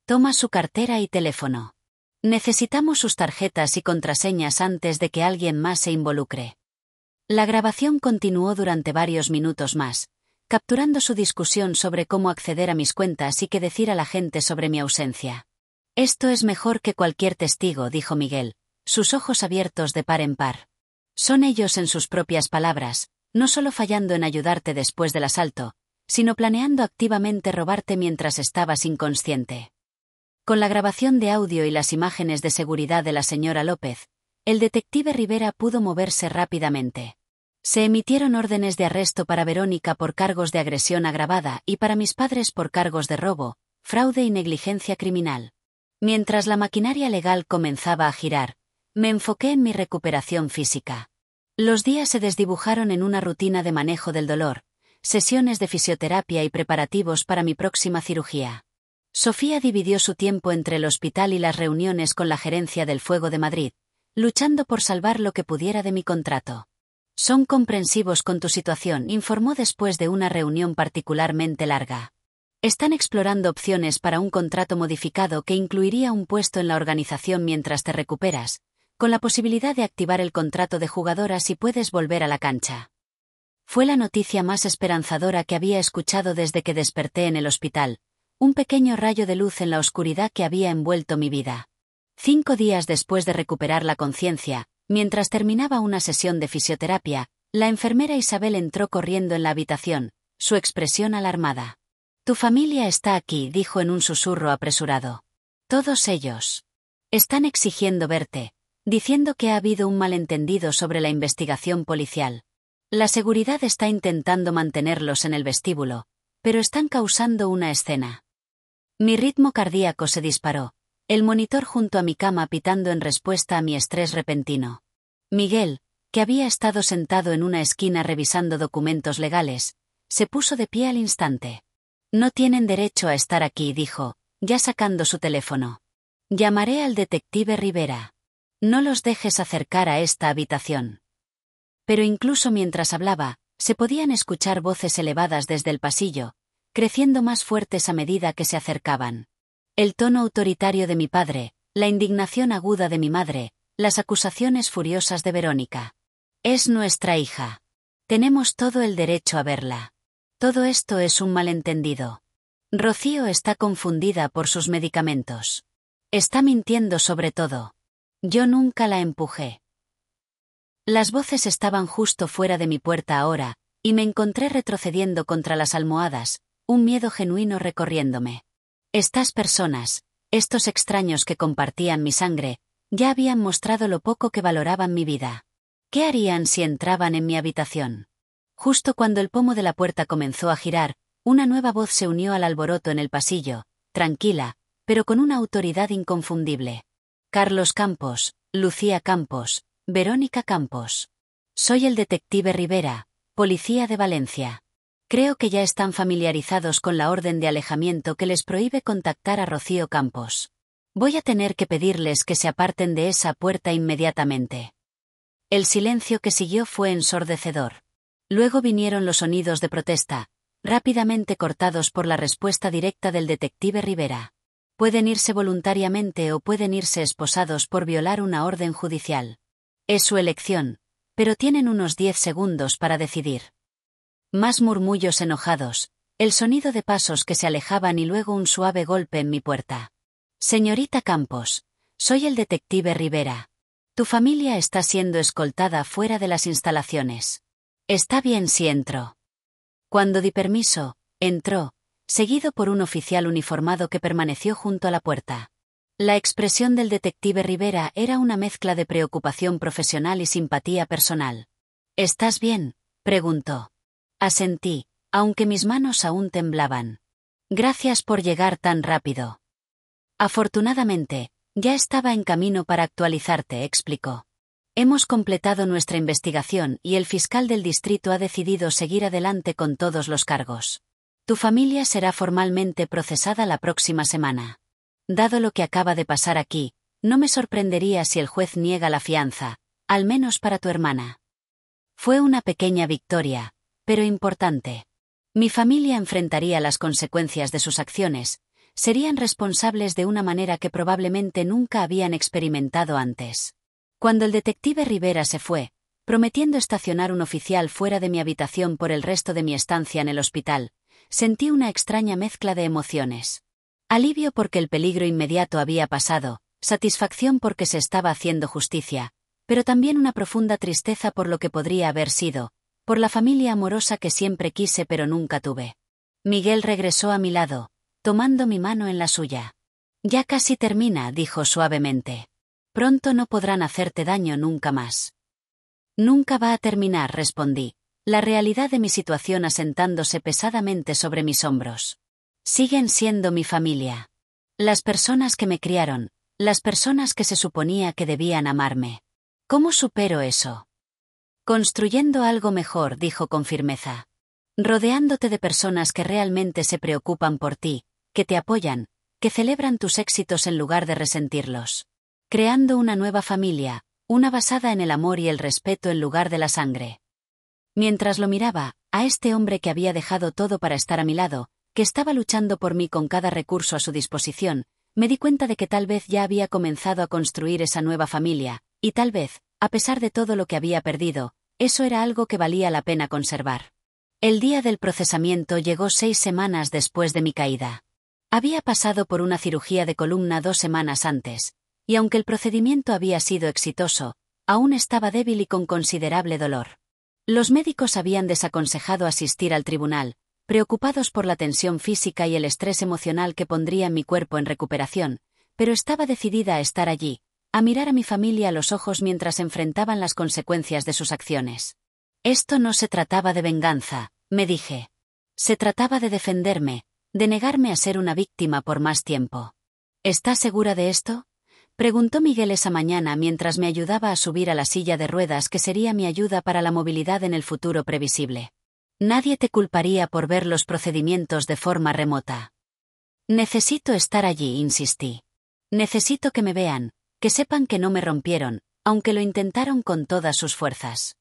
Toma su cartera y teléfono. Necesitamos sus tarjetas y contraseñas antes de que alguien más se involucre. La grabación continuó durante varios minutos más, capturando su discusión sobre cómo acceder a mis cuentas y qué decir a la gente sobre mi ausencia. Esto es mejor que cualquier testigo, dijo Miguel, sus ojos abiertos de par en par. Son ellos en sus propias palabras, no solo fallando en ayudarte después del asalto, sino planeando activamente robarte mientras estabas inconsciente. Con la grabación de audio y las imágenes de seguridad de la señora López, el detective Rivera pudo moverse rápidamente. Se emitieron órdenes de arresto para Verónica por cargos de agresión agravada y para mis padres por cargos de robo, fraude y negligencia criminal. Mientras la maquinaria legal comenzaba a girar, me enfoqué en mi recuperación física. Los días se desdibujaron en una rutina de manejo del dolor, sesiones de fisioterapia y preparativos para mi próxima cirugía. Sofía dividió su tiempo entre el hospital y las reuniones con la gerencia del Fuego de Madrid, luchando por salvar lo que pudiera de mi contrato. Son comprensivos con tu situación, informó después de una reunión particularmente larga. Están explorando opciones para un contrato modificado que incluiría un puesto en la organización mientras te recuperas, con la posibilidad de activar el contrato de jugadora si puedes volver a la cancha. Fue la noticia más esperanzadora que había escuchado desde que desperté en el hospital, un pequeño rayo de luz en la oscuridad que había envuelto mi vida. 5 días después de recuperar la conciencia, mientras terminaba una sesión de fisioterapia, la enfermera Isabel entró corriendo en la habitación, su expresión alarmada. Tu familia está aquí, dijo en un susurro apresurado. Todos ellos. Están exigiendo verte, diciendo que ha habido un malentendido sobre la investigación policial. La seguridad está intentando mantenerlos en el vestíbulo, pero están causando una escena. Mi ritmo cardíaco se disparó, el monitor junto a mi cama pitando en respuesta a mi estrés repentino. Miguel, que había estado sentado en una esquina revisando documentos legales, se puso de pie al instante. No tienen derecho a estar aquí, dijo, ya sacando su teléfono. Llamaré al detective Rivera. No los dejes acercar a esta habitación. Pero incluso mientras hablaba, se podían escuchar voces elevadas desde el pasillo, creciendo más fuertes a medida que se acercaban. El tono autoritario de mi padre, la indignación aguda de mi madre, las acusaciones furiosas de Verónica. Es nuestra hija. Tenemos todo el derecho a verla. Todo esto es un malentendido. Rocío está confundida por sus medicamentos. Está mintiendo sobre todo. Yo nunca la empujé. Las voces estaban justo fuera de mi puerta ahora, y me encontré retrocediendo contra las almohadas, un miedo genuino recorriéndome. Estas personas, estos extraños que compartían mi sangre, ya habían mostrado lo poco que valoraban mi vida. ¿Qué harían si entraban en mi habitación? Justo cuando el pomo de la puerta comenzó a girar, una nueva voz se unió al alboroto en el pasillo, tranquila, pero con una autoridad inconfundible. Carlos Campos, Lucía Campos, Verónica Campos. Soy el detective Rivera, policía de Valencia. Creo que ya están familiarizados con la orden de alejamiento que les prohíbe contactar a Rocío Campos. Voy a tener que pedirles que se aparten de esa puerta inmediatamente. El silencio que siguió fue ensordecedor. Luego vinieron los sonidos de protesta, rápidamente cortados por la respuesta directa del detective Rivera. Pueden irse voluntariamente o pueden irse esposados por violar una orden judicial. Es su elección, pero tienen unos 10 segundos para decidir. Más murmullos enojados, el sonido de pasos que se alejaban y luego un suave golpe en mi puerta. Señorita Campos, soy el detective Rivera. Tu familia está siendo escoltada fuera de las instalaciones. Está bien si entro. Cuando di permiso, entró, seguido por un oficial uniformado que permaneció junto a la puerta. La expresión del detective Rivera era una mezcla de preocupación profesional y simpatía personal. ¿Estás bien?, preguntó. Asentí, aunque mis manos aún temblaban. Gracias por llegar tan rápido. Afortunadamente, ya estaba en camino para actualizarte, explicó. Hemos completado nuestra investigación y el fiscal del distrito ha decidido seguir adelante con todos los cargos. Tu familia será formalmente procesada la próxima semana. Dado lo que acaba de pasar aquí, no me sorprendería si el juez niega la fianza, al menos para tu hermana. Fue una pequeña victoria, pero importante. Mi familia enfrentaría las consecuencias de sus acciones, serían responsables de una manera que probablemente nunca habían experimentado antes. Cuando el detective Rivera se fue, prometiendo estacionar un oficial fuera de mi habitación por el resto de mi estancia en el hospital, sentí una extraña mezcla de emociones. Alivio porque el peligro inmediato había pasado, satisfacción porque se estaba haciendo justicia, pero también una profunda tristeza por lo que podría haber sido, por la familia amorosa que siempre quise pero nunca tuve. Miguel regresó a mi lado, tomando mi mano en la suya. Ya casi termina, dijo suavemente. Pronto no podrán hacerte daño nunca más. Nunca va a terminar, respondí, la realidad de mi situación asentándose pesadamente sobre mis hombros. Siguen siendo mi familia. Las personas que me criaron, las personas que se suponía que debían amarme. ¿Cómo supero eso? Construyendo algo mejor, dijo con firmeza. Rodeándote de personas que realmente se preocupan por ti, que te apoyan, que celebran tus éxitos en lugar de resentirlos. Creando una nueva familia, una basada en el amor y el respeto en lugar de la sangre. Mientras lo miraba, a este hombre que había dejado todo para estar a mi lado, que estaba luchando por mí con cada recurso a su disposición, me di cuenta de que tal vez ya había comenzado a construir esa nueva familia, y tal vez, a pesar de todo lo que había perdido, eso era algo que valía la pena conservar. El día del procesamiento llegó 6 semanas después de mi caída. Había pasado por una cirugía de columna 2 semanas antes, y aunque el procedimiento había sido exitoso, aún estaba débil y con considerable dolor. Los médicos habían desaconsejado asistir al tribunal, preocupados por la tensión física y el estrés emocional que pondría mi cuerpo en recuperación, pero estaba decidida a estar allí, a mirar a mi familia a los ojos mientras enfrentaban las consecuencias de sus acciones. Esto no se trataba de venganza, me dije. Se trataba de defenderme, de negarme a ser una víctima por más tiempo. ¿Estás segura de esto?, preguntó Miguel esa mañana mientras me ayudaba a subir a la silla de ruedas que sería mi ayuda para la movilidad en el futuro previsible. Nadie te culparía por ver los procedimientos de forma remota. Necesito estar allí, insistí. Necesito que me vean, que sepan que no me rompieron, aunque lo intentaron con todas sus fuerzas.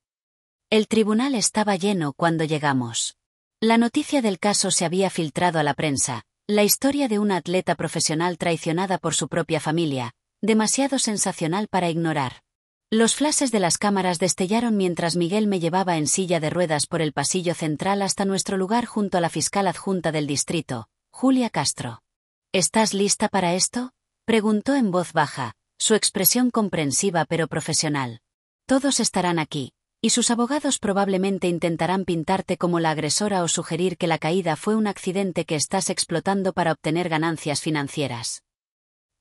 El tribunal estaba lleno cuando llegamos. La noticia del caso se había filtrado a la prensa, la historia de una atleta profesional traicionada por su propia familia, demasiado sensacional para ignorar. Los flashes de las cámaras destellaron mientras Miguel me llevaba en silla de ruedas por el pasillo central hasta nuestro lugar junto a la fiscal adjunta del distrito, Julia Castro. ¿Estás lista para esto?, preguntó en voz baja, su expresión comprensiva pero profesional. Todos estarán aquí, y sus abogados probablemente intentarán pintarte como la agresora o sugerir que la caída fue un accidente que estás explotando para obtener ganancias financieras.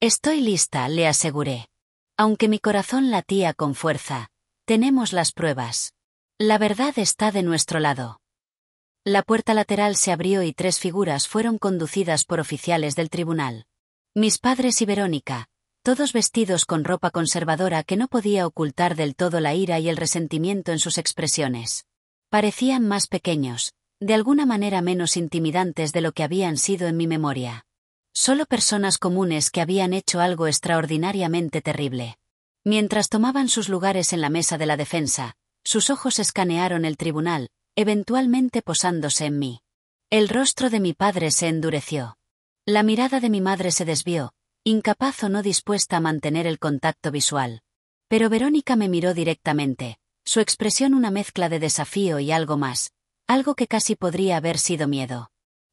Estoy lista, le aseguré. Aunque mi corazón latía con fuerza, tenemos las pruebas. La verdad está de nuestro lado. La puerta lateral se abrió y 3 figuras fueron conducidas por oficiales del tribunal. Mis padres y Verónica, todos vestidos con ropa conservadora que no podía ocultar del todo la ira y el resentimiento en sus expresiones. Parecían más pequeños, de alguna manera menos intimidantes de lo que habían sido en mi memoria. Solo personas comunes que habían hecho algo extraordinariamente terrible. Mientras tomaban sus lugares en la mesa de la defensa, sus ojos escanearon el tribunal, eventualmente posándose en mí. El rostro de mi padre se endureció. La mirada de mi madre se desvió, incapaz o no dispuesta a mantener el contacto visual. Pero Verónica me miró directamente, su expresión una mezcla de desafío y algo más, algo que casi podría haber sido miedo.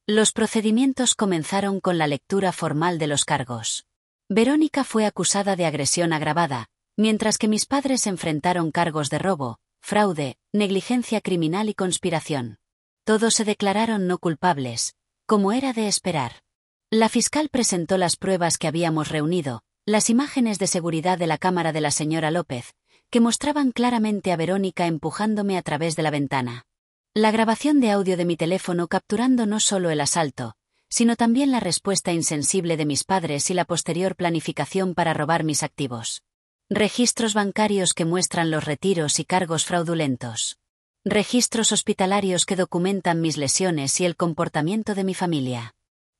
Los procedimientos comenzaron con la lectura formal de los cargos. Verónica fue acusada de agresión agravada, mientras que mis padres enfrentaron cargos de robo, fraude, negligencia criminal y conspiración. Todos se declararon no culpables, como era de esperar. La fiscal presentó las pruebas que habíamos reunido, las imágenes de seguridad de la cámara de la señora López, que mostraban claramente a Verónica empujándome a través de la ventana. La grabación de audio de mi teléfono capturando no solo el asalto, sino también la respuesta insensible de mis padres y la posterior planificación para robar mis activos. Registros bancarios que muestran los retiros y cargos fraudulentos. Registros hospitalarios que documentan mis lesiones y el comportamiento de mi familia.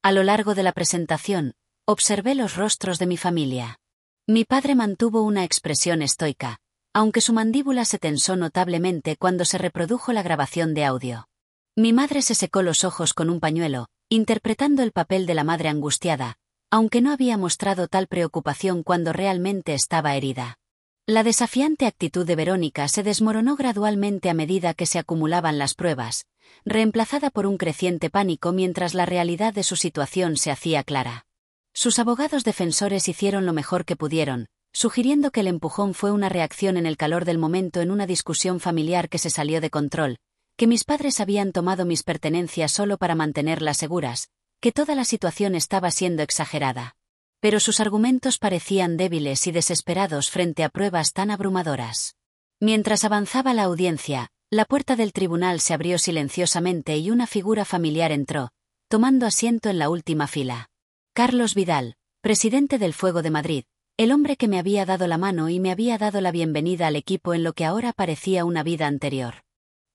A lo largo de la presentación, observé los rostros de mi familia. Mi padre mantuvo una expresión estoica, aunque su mandíbula se tensó notablemente cuando se reprodujo la grabación de audio. Mi madre se secó los ojos con un pañuelo, interpretando el papel de la madre angustiada, aunque no había mostrado tal preocupación cuando realmente estaba herida. La desafiante actitud de Verónica se desmoronó gradualmente a medida que se acumulaban las pruebas, reemplazada por un creciente pánico mientras la realidad de su situación se hacía clara. Sus abogados defensores hicieron lo mejor que pudieron, sugiriendo que el empujón fue una reacción en el calor del momento en una discusión familiar que se salió de control, que mis padres habían tomado mis pertenencias solo para mantenerlas seguras, que toda la situación estaba siendo exagerada. Pero sus argumentos parecían débiles y desesperados frente a pruebas tan abrumadoras. Mientras avanzaba la audiencia, la puerta del tribunal se abrió silenciosamente y una figura familiar entró, tomando asiento en la última fila. Carlos Vidal, presidente del Fuego de Madrid, el hombre que me había dado la mano y me había dado la bienvenida al equipo en lo que ahora parecía una vida anterior.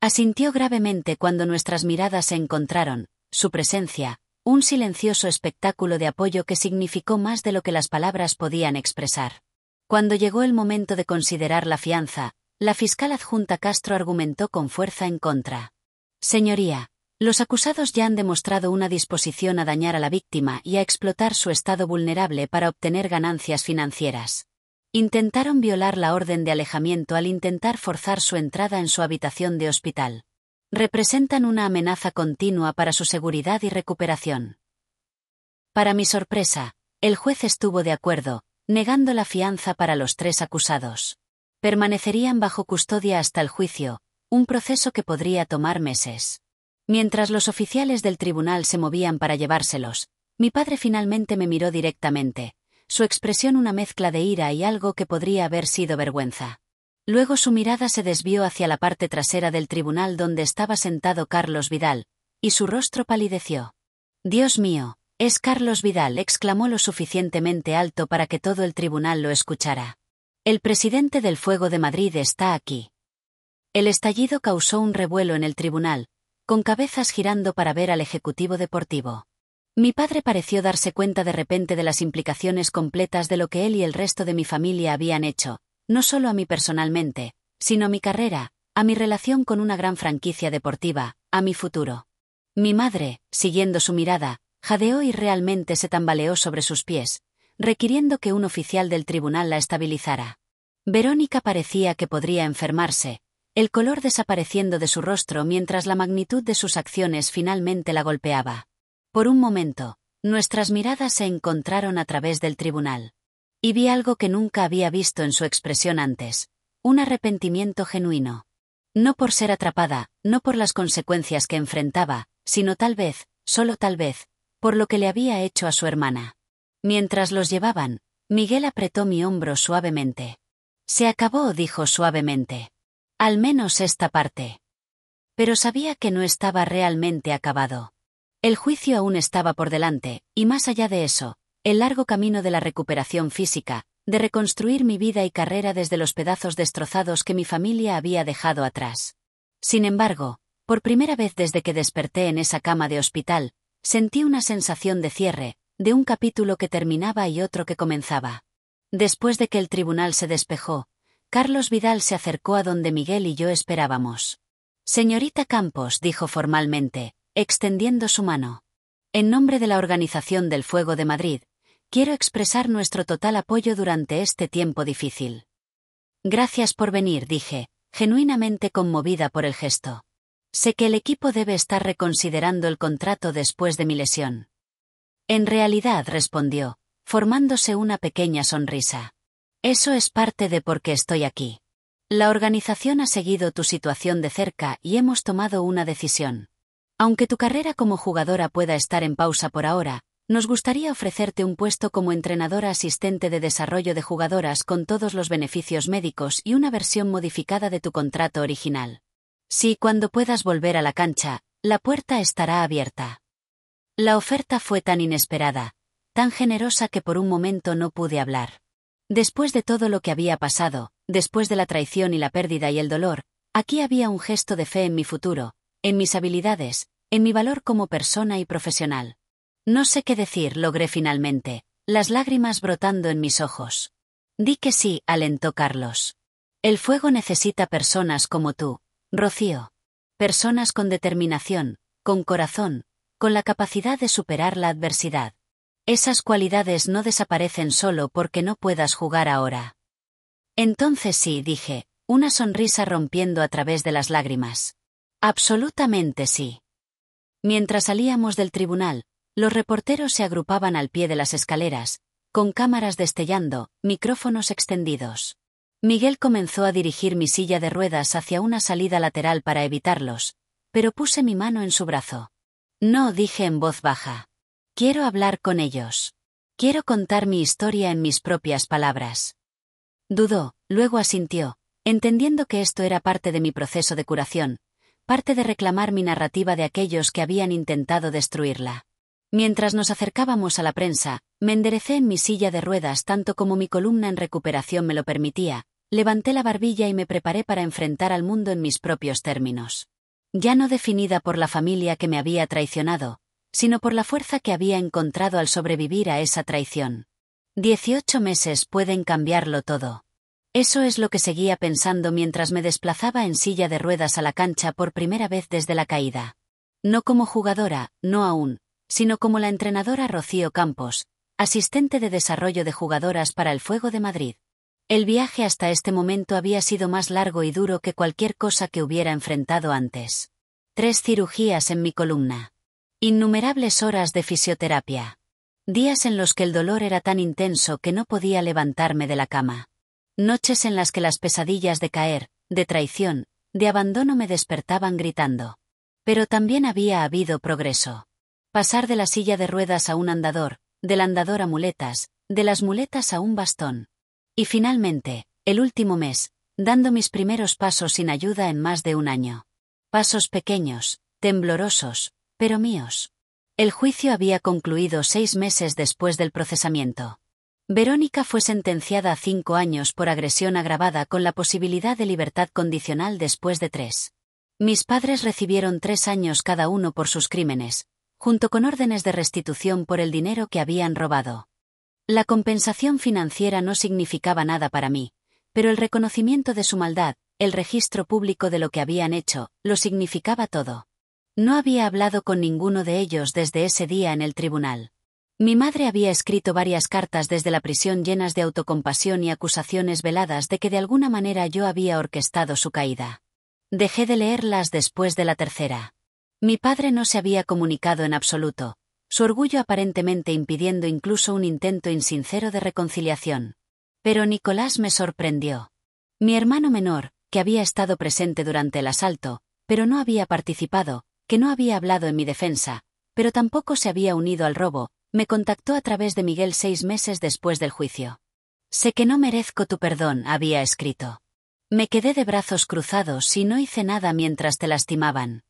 Asintió gravemente cuando nuestras miradas se encontraron, su presencia, un silencioso espectáculo de apoyo que significó más de lo que las palabras podían expresar. Cuando llegó el momento de considerar la fianza, la fiscal adjunta Castro argumentó con fuerza en contra. Señoría, los acusados ya han demostrado una disposición a dañar a la víctima y a explotar su estado vulnerable para obtener ganancias financieras. Intentaron violar la orden de alejamiento al intentar forzar su entrada en su habitación de hospital. Representan una amenaza continua para su seguridad y recuperación. Para mi sorpresa, el juez estuvo de acuerdo, negando la fianza para los 3 acusados. Permanecerían bajo custodia hasta el juicio, un proceso que podría tomar meses. Mientras los oficiales del tribunal se movían para llevárselos, mi padre finalmente me miró directamente, su expresión una mezcla de ira y algo que podría haber sido vergüenza. Luego su mirada se desvió hacia la parte trasera del tribunal donde estaba sentado Carlos Vidal, y su rostro palideció. «Dios mío, es Carlos Vidal», exclamó lo suficientemente alto para que todo el tribunal lo escuchara. «El presidente del Fuego de Madrid está aquí». El estallido causó un revuelo en el tribunal, con cabezas girando para ver al ejecutivo deportivo. Mi padre pareció darse cuenta de repente de las implicaciones completas de lo que él y el resto de mi familia habían hecho, no solo a mí personalmente, sino a mi carrera, a mi relación con una gran franquicia deportiva, a mi futuro. Mi madre, siguiendo su mirada, jadeó y realmente se tambaleó sobre sus pies, requiriendo que un oficial del tribunal la estabilizara. Verónica parecía que podría enfermarse, el color desapareciendo de su rostro mientras la magnitud de sus acciones finalmente la golpeaba. Por un momento, nuestras miradas se encontraron a través del tribunal. Y vi algo que nunca había visto en su expresión antes, un arrepentimiento genuino. No por ser atrapada, no por las consecuencias que enfrentaba, sino tal vez, solo tal vez, por lo que le había hecho a su hermana. Mientras los llevaban, Miguel apretó mi hombro suavemente. «Se acabó», dijo suavemente. Al menos esta parte. Pero sabía que no estaba realmente acabado. El juicio aún estaba por delante, y más allá de eso, el largo camino de la recuperación física, de reconstruir mi vida y carrera desde los pedazos destrozados que mi familia había dejado atrás. Sin embargo, por primera vez desde que desperté en esa cama de hospital, sentí una sensación de cierre, de un capítulo que terminaba y otro que comenzaba. Después de que el tribunal se despejó, Carlos Vidal se acercó a donde Miguel y yo esperábamos. Señorita Campos, dijo formalmente, extendiendo su mano. En nombre de la Organización del Fuego de Madrid, quiero expresar nuestro total apoyo durante este tiempo difícil. Gracias por venir, dije, genuinamente conmovida por el gesto. Sé que el equipo debe estar reconsiderando el contrato después de mi lesión. En realidad, respondió, formándose una pequeña sonrisa. Eso es parte de por qué estoy aquí. La organización ha seguido tu situación de cerca y hemos tomado una decisión. Aunque tu carrera como jugadora pueda estar en pausa por ahora, nos gustaría ofrecerte un puesto como entrenadora asistente de desarrollo de jugadoras con todos los beneficios médicos y una versión modificada de tu contrato original. Si cuando puedas volver a la cancha, la puerta estará abierta. La oferta fue tan inesperada, tan generosa que por un momento no pude hablar. Después de todo lo que había pasado, después de la traición y la pérdida y el dolor, aquí había un gesto de fe en mi futuro, en mis habilidades, en mi valor como persona y profesional. No sé qué decir, logré finalmente, las lágrimas brotando en mis ojos. Di que sí, alentó Carlos. El fuego necesita personas como tú, Rocío. Personas con determinación, con corazón, con la capacidad de superar la adversidad. Esas cualidades no desaparecen solo porque no puedas jugar ahora. Entonces sí, dije, una sonrisa rompiendo a través de las lágrimas. Absolutamente sí. Mientras salíamos del tribunal, los reporteros se agrupaban al pie de las escaleras, con cámaras destellando, micrófonos extendidos. Miguel comenzó a dirigir mi silla de ruedas hacia una salida lateral para evitarlos, pero puse mi mano en su brazo. No, dije en voz baja. Quiero hablar con ellos. Quiero contar mi historia en mis propias palabras. Dudó, luego asintió, entendiendo que esto era parte de mi proceso de curación, parte de reclamar mi narrativa de aquellos que habían intentado destruirla. Mientras nos acercábamos a la prensa, me enderecé en mi silla de ruedas tanto como mi columna en recuperación me lo permitía, levanté la barbilla y me preparé para enfrentar al mundo en mis propios términos. Ya no definida por la familia que me había traicionado, sino por la fuerza que había encontrado al sobrevivir a esa traición. 18 meses pueden cambiarlo todo. Eso es lo que seguía pensando mientras me desplazaba en silla de ruedas a la cancha por primera vez desde la caída. No como jugadora, no aún, sino como la entrenadora Rocío Campos, asistente de desarrollo de jugadoras para el Fuego de Madrid. El viaje hasta este momento había sido más largo y duro que cualquier cosa que hubiera enfrentado antes. 3 cirugías en mi columna. Innumerables horas de fisioterapia. Días en los que el dolor era tan intenso que no podía levantarme de la cama. Noches en las que las pesadillas de caer, de traición, de abandono me despertaban gritando. Pero también había habido progreso. Pasar de la silla de ruedas a un andador, del andador a muletas, de las muletas a un bastón. Y finalmente, el último mes, dando mis primeros pasos sin ayuda en más de un año. Pasos pequeños, temblorosos, pero míos. El juicio había concluido 6 meses después del procesamiento. Verónica fue sentenciada a 5 años por agresión agravada con la posibilidad de libertad condicional después de 3. Mis padres recibieron 3 años cada uno por sus crímenes, junto con órdenes de restitución por el dinero que habían robado. La compensación financiera no significaba nada para mí, pero el reconocimiento de su maldad, el registro público de lo que habían hecho, lo significaba todo. No había hablado con ninguno de ellos desde ese día en el tribunal. Mi madre había escrito varias cartas desde la prisión llenas de autocompasión y acusaciones veladas de que de alguna manera yo había orquestado su caída. Dejé de leerlas después de la tercera. Mi padre no se había comunicado en absoluto, su orgullo aparentemente impidiendo incluso un intento insincero de reconciliación. Pero Nicolás me sorprendió. Mi hermano menor, que había estado presente durante el asalto, pero no había participado, que no había hablado en mi defensa, pero tampoco se había unido al robo, me contactó a través de Miguel 6 meses después del juicio. Sé que no merezco tu perdón, había escrito. Me quedé de brazos cruzados y no hice nada mientras te lastimaban.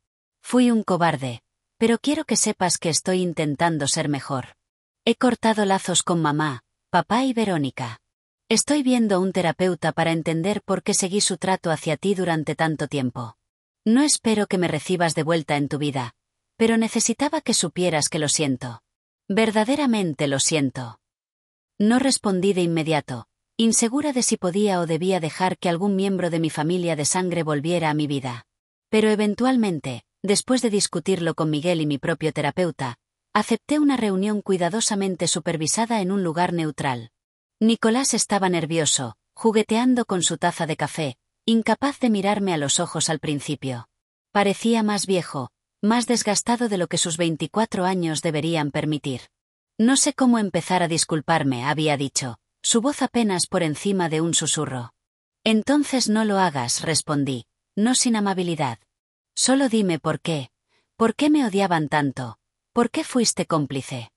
Fui un cobarde, pero quiero que sepas que estoy intentando ser mejor. He cortado lazos con mamá, papá y Verónica. Estoy viendo a un terapeuta para entender por qué seguí su trato hacia ti durante tanto tiempo. No espero que me recibas de vuelta en tu vida, pero necesitaba que supieras que lo siento. Verdaderamente lo siento. No respondí de inmediato, insegura de si podía o debía dejar que algún miembro de mi familia de sangre volviera a mi vida. Pero eventualmente, después de discutirlo con Miguel y mi propio terapeuta, acepté una reunión cuidadosamente supervisada en un lugar neutral. Nicolás estaba nervioso, jugueteando con su taza de café, incapaz de mirarme a los ojos al principio. Parecía más viejo, más desgastado de lo que sus 24 años deberían permitir. No sé cómo empezar a disculparme, había dicho, su voz apenas por encima de un susurro. Entonces no lo hagas, respondí, no sin amabilidad. Solo dime por qué me odiaban tanto, por qué fuiste cómplice.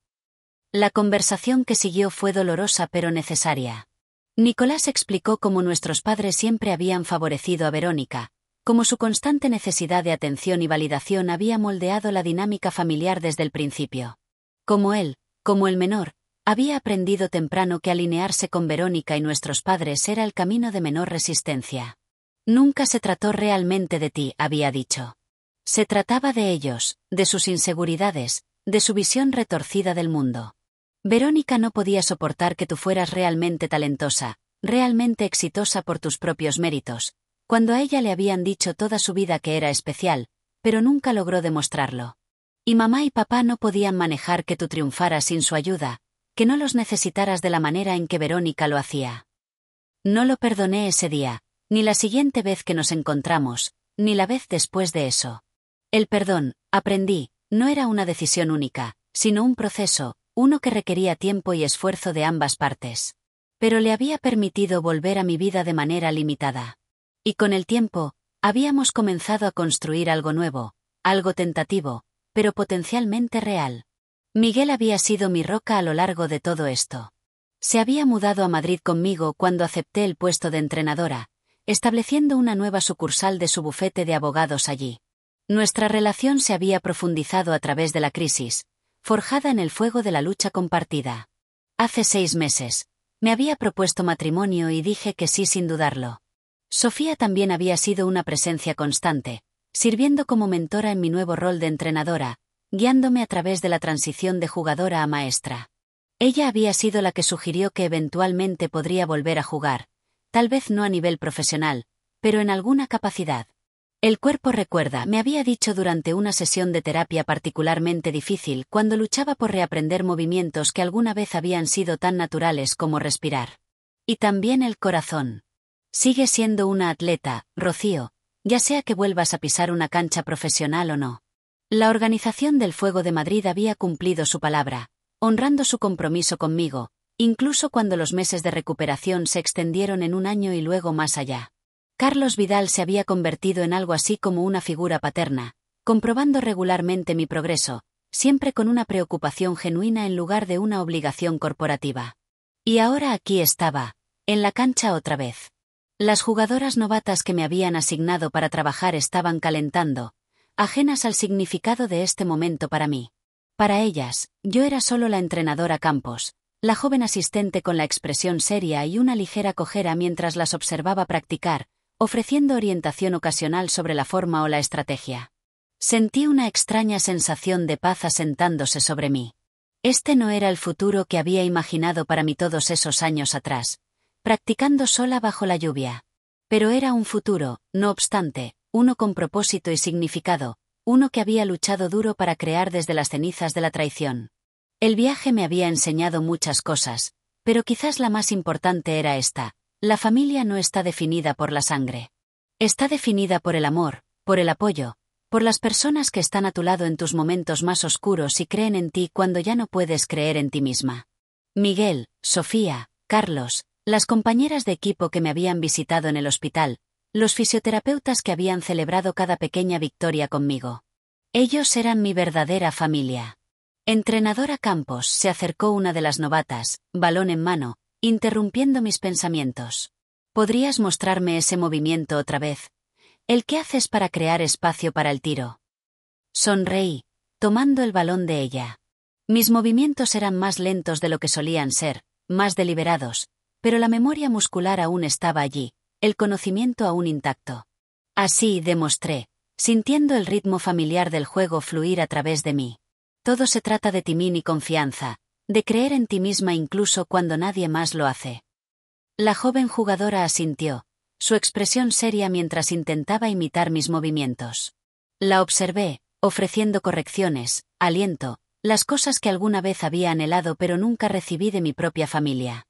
La conversación que siguió fue dolorosa pero necesaria. Nicolás explicó cómo nuestros padres siempre habían favorecido a Verónica, cómo su constante necesidad de atención y validación había moldeado la dinámica familiar desde el principio. Como él, como el menor, había aprendido temprano que alinearse con Verónica y nuestros padres era el camino de menor resistencia. Nunca se trató realmente de ti, había dicho. Se trataba de ellos, de sus inseguridades, de su visión retorcida del mundo. Verónica no podía soportar que tú fueras realmente talentosa, realmente exitosa por tus propios méritos, cuando a ella le habían dicho toda su vida que era especial, pero nunca logró demostrarlo. Y mamá y papá no podían manejar que tú triunfaras sin su ayuda, que no los necesitaras de la manera en que Verónica lo hacía. No lo perdoné ese día, ni la siguiente vez que nos encontramos, ni la vez después de eso. El perdón, aprendí, no era una decisión única, sino un proceso, uno que requería tiempo y esfuerzo de ambas partes. Pero le había permitido volver a mi vida de manera limitada. Y con el tiempo, habíamos comenzado a construir algo nuevo, algo tentativo, pero potencialmente real. Miguel había sido mi roca a lo largo de todo esto. Se había mudado a Madrid conmigo cuando acepté el puesto de entrenadora, estableciendo una nueva sucursal de su bufete de abogados allí. Nuestra relación se había profundizado a través de la crisis, forjada en el fuego de la lucha compartida. Hace 6 meses, me había propuesto matrimonio y dije que sí sin dudarlo. Sofía también había sido una presencia constante, sirviendo como mentora en mi nuevo rol de entrenadora, guiándome a través de la transición de jugadora a maestra. Ella había sido la que sugirió que eventualmente podría volver a jugar, tal vez no a nivel profesional, pero en alguna capacidad. El cuerpo recuerda, me había dicho durante una sesión de terapia particularmente difícil cuando luchaba por reaprender movimientos que alguna vez habían sido tan naturales como respirar. Y también el corazón. Sigue siendo una atleta, Rocío, ya sea que vuelvas a pisar una cancha profesional o no. La organización del Fuego de Madrid había cumplido su palabra, honrando su compromiso conmigo, incluso cuando los meses de recuperación se extendieron en un año y luego más allá. Carlos Vidal se había convertido en algo así como una figura paterna, comprobando regularmente mi progreso, siempre con una preocupación genuina en lugar de una obligación corporativa. Y ahora aquí estaba, en la cancha otra vez. Las jugadoras novatas que me habían asignado para trabajar estaban calentando, ajenas al significado de este momento para mí. Para ellas, yo era solo la entrenadora Campos, la joven asistente con la expresión seria y una ligera cojera mientras las observaba practicar, ofreciendo orientación ocasional sobre la forma o la estrategia. Sentí una extraña sensación de paz asentándose sobre mí. Este no era el futuro que había imaginado para mí todos esos años atrás, practicando sola bajo la lluvia. Pero era un futuro, no obstante, uno con propósito y significado, uno que había luchado duro para crear desde las cenizas de la traición. El viaje me había enseñado muchas cosas, pero quizás la más importante era esta: la familia no está definida por la sangre. Está definida por el amor, por el apoyo, por las personas que están a tu lado en tus momentos más oscuros y creen en ti cuando ya no puedes creer en ti misma. Miguel, Sofía, Carlos, las compañeras de equipo que me habían visitado en el hospital, los fisioterapeutas que habían celebrado cada pequeña victoria conmigo. Ellos eran mi verdadera familia. Entrenadora Campos, se acercó una de las novatas, balón en mano, interrumpiendo mis pensamientos. ¿Podrías mostrarme ese movimiento otra vez? ¿El que haces para crear espacio para el tiro? Sonreí, tomando el balón de ella. Mis movimientos eran más lentos de lo que solían ser, más deliberados, pero la memoria muscular aún estaba allí, el conocimiento aún intacto. Así demostré, sintiendo el ritmo familiar del juego fluir a través de mí. Todo se trata de timón y confianza, de creer en ti misma incluso cuando nadie más lo hace. La joven jugadora asintió, su expresión seria mientras intentaba imitar mis movimientos. La observé, ofreciendo correcciones, aliento, las cosas que alguna vez había anhelado pero nunca recibí de mi propia familia.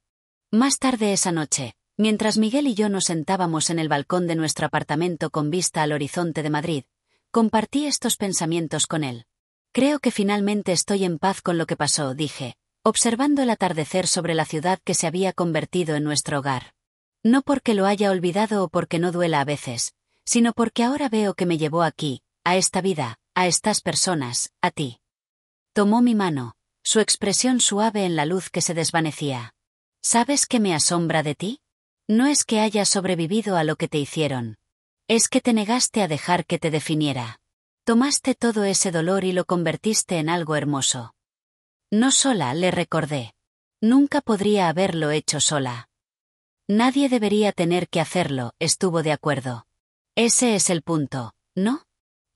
Más tarde esa noche, mientras Miguel y yo nos sentábamos en el balcón de nuestro apartamento con vista al horizonte de Madrid, compartí estos pensamientos con él. Creo que finalmente estoy en paz con lo que pasó, dije, observando el atardecer sobre la ciudad que se había convertido en nuestro hogar. No porque lo haya olvidado o porque no duela a veces, sino porque ahora veo que me llevó aquí, a esta vida, a estas personas, a ti. Tomó mi mano, su expresión suave en la luz que se desvanecía. ¿Sabes qué me asombra de ti? No es que hayas sobrevivido a lo que te hicieron. Es que te negaste a dejar que te definiera. Tomaste todo ese dolor y lo convertiste en algo hermoso. No sola, le recordé. Nunca podría haberlo hecho sola. Nadie debería tener que hacerlo, estuvo de acuerdo. Ese es el punto, ¿no?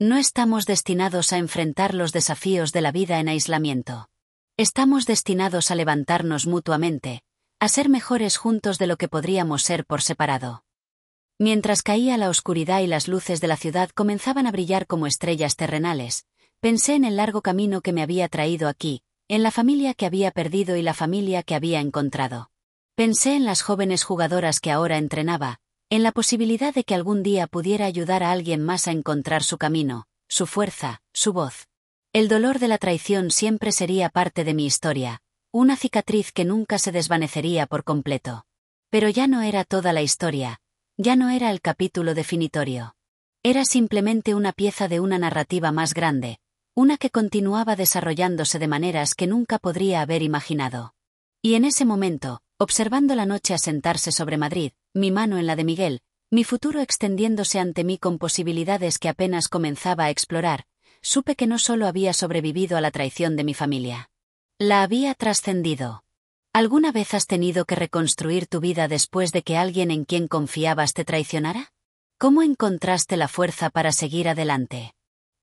No estamos destinados a enfrentar los desafíos de la vida en aislamiento. Estamos destinados a levantarnos mutuamente, a ser mejores juntos de lo que podríamos ser por separado. Mientras caía la oscuridad y las luces de la ciudad comenzaban a brillar como estrellas terrenales, pensé en el largo camino que me había traído aquí, en la familia que había perdido y la familia que había encontrado. Pensé en las jóvenes jugadoras que ahora entrenaba, en la posibilidad de que algún día pudiera ayudar a alguien más a encontrar su camino, su fuerza, su voz. El dolor de la traición siempre sería parte de mi historia, una cicatriz que nunca se desvanecería por completo. Pero ya no era toda la historia, ya no era el capítulo definitorio. Era simplemente una pieza de una narrativa más grande, una que continuaba desarrollándose de maneras que nunca podría haber imaginado. Y en ese momento, observando la noche asentarse sobre Madrid, mi mano en la de Miguel, mi futuro extendiéndose ante mí con posibilidades que apenas comenzaba a explorar, supe que no solo había sobrevivido a la traición de mi familia. La había trascendido. ¿Alguna vez has tenido que reconstruir tu vida después de que alguien en quien confiabas te traicionara? ¿Cómo encontraste la fuerza para seguir adelante?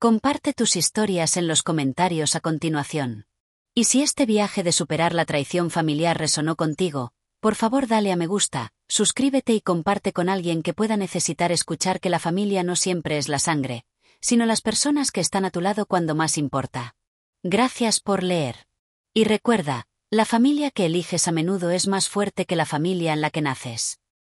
Comparte tus historias en los comentarios a continuación. Y si este viaje de superar la traición familiar resonó contigo, por favor dale a me gusta, suscríbete y comparte con alguien que pueda necesitar escuchar que la familia no siempre es la sangre, sino las personas que están a tu lado cuando más importa. Gracias por leer. Y recuerda, la familia que eliges a menudo es más fuerte que la familia en la que naces.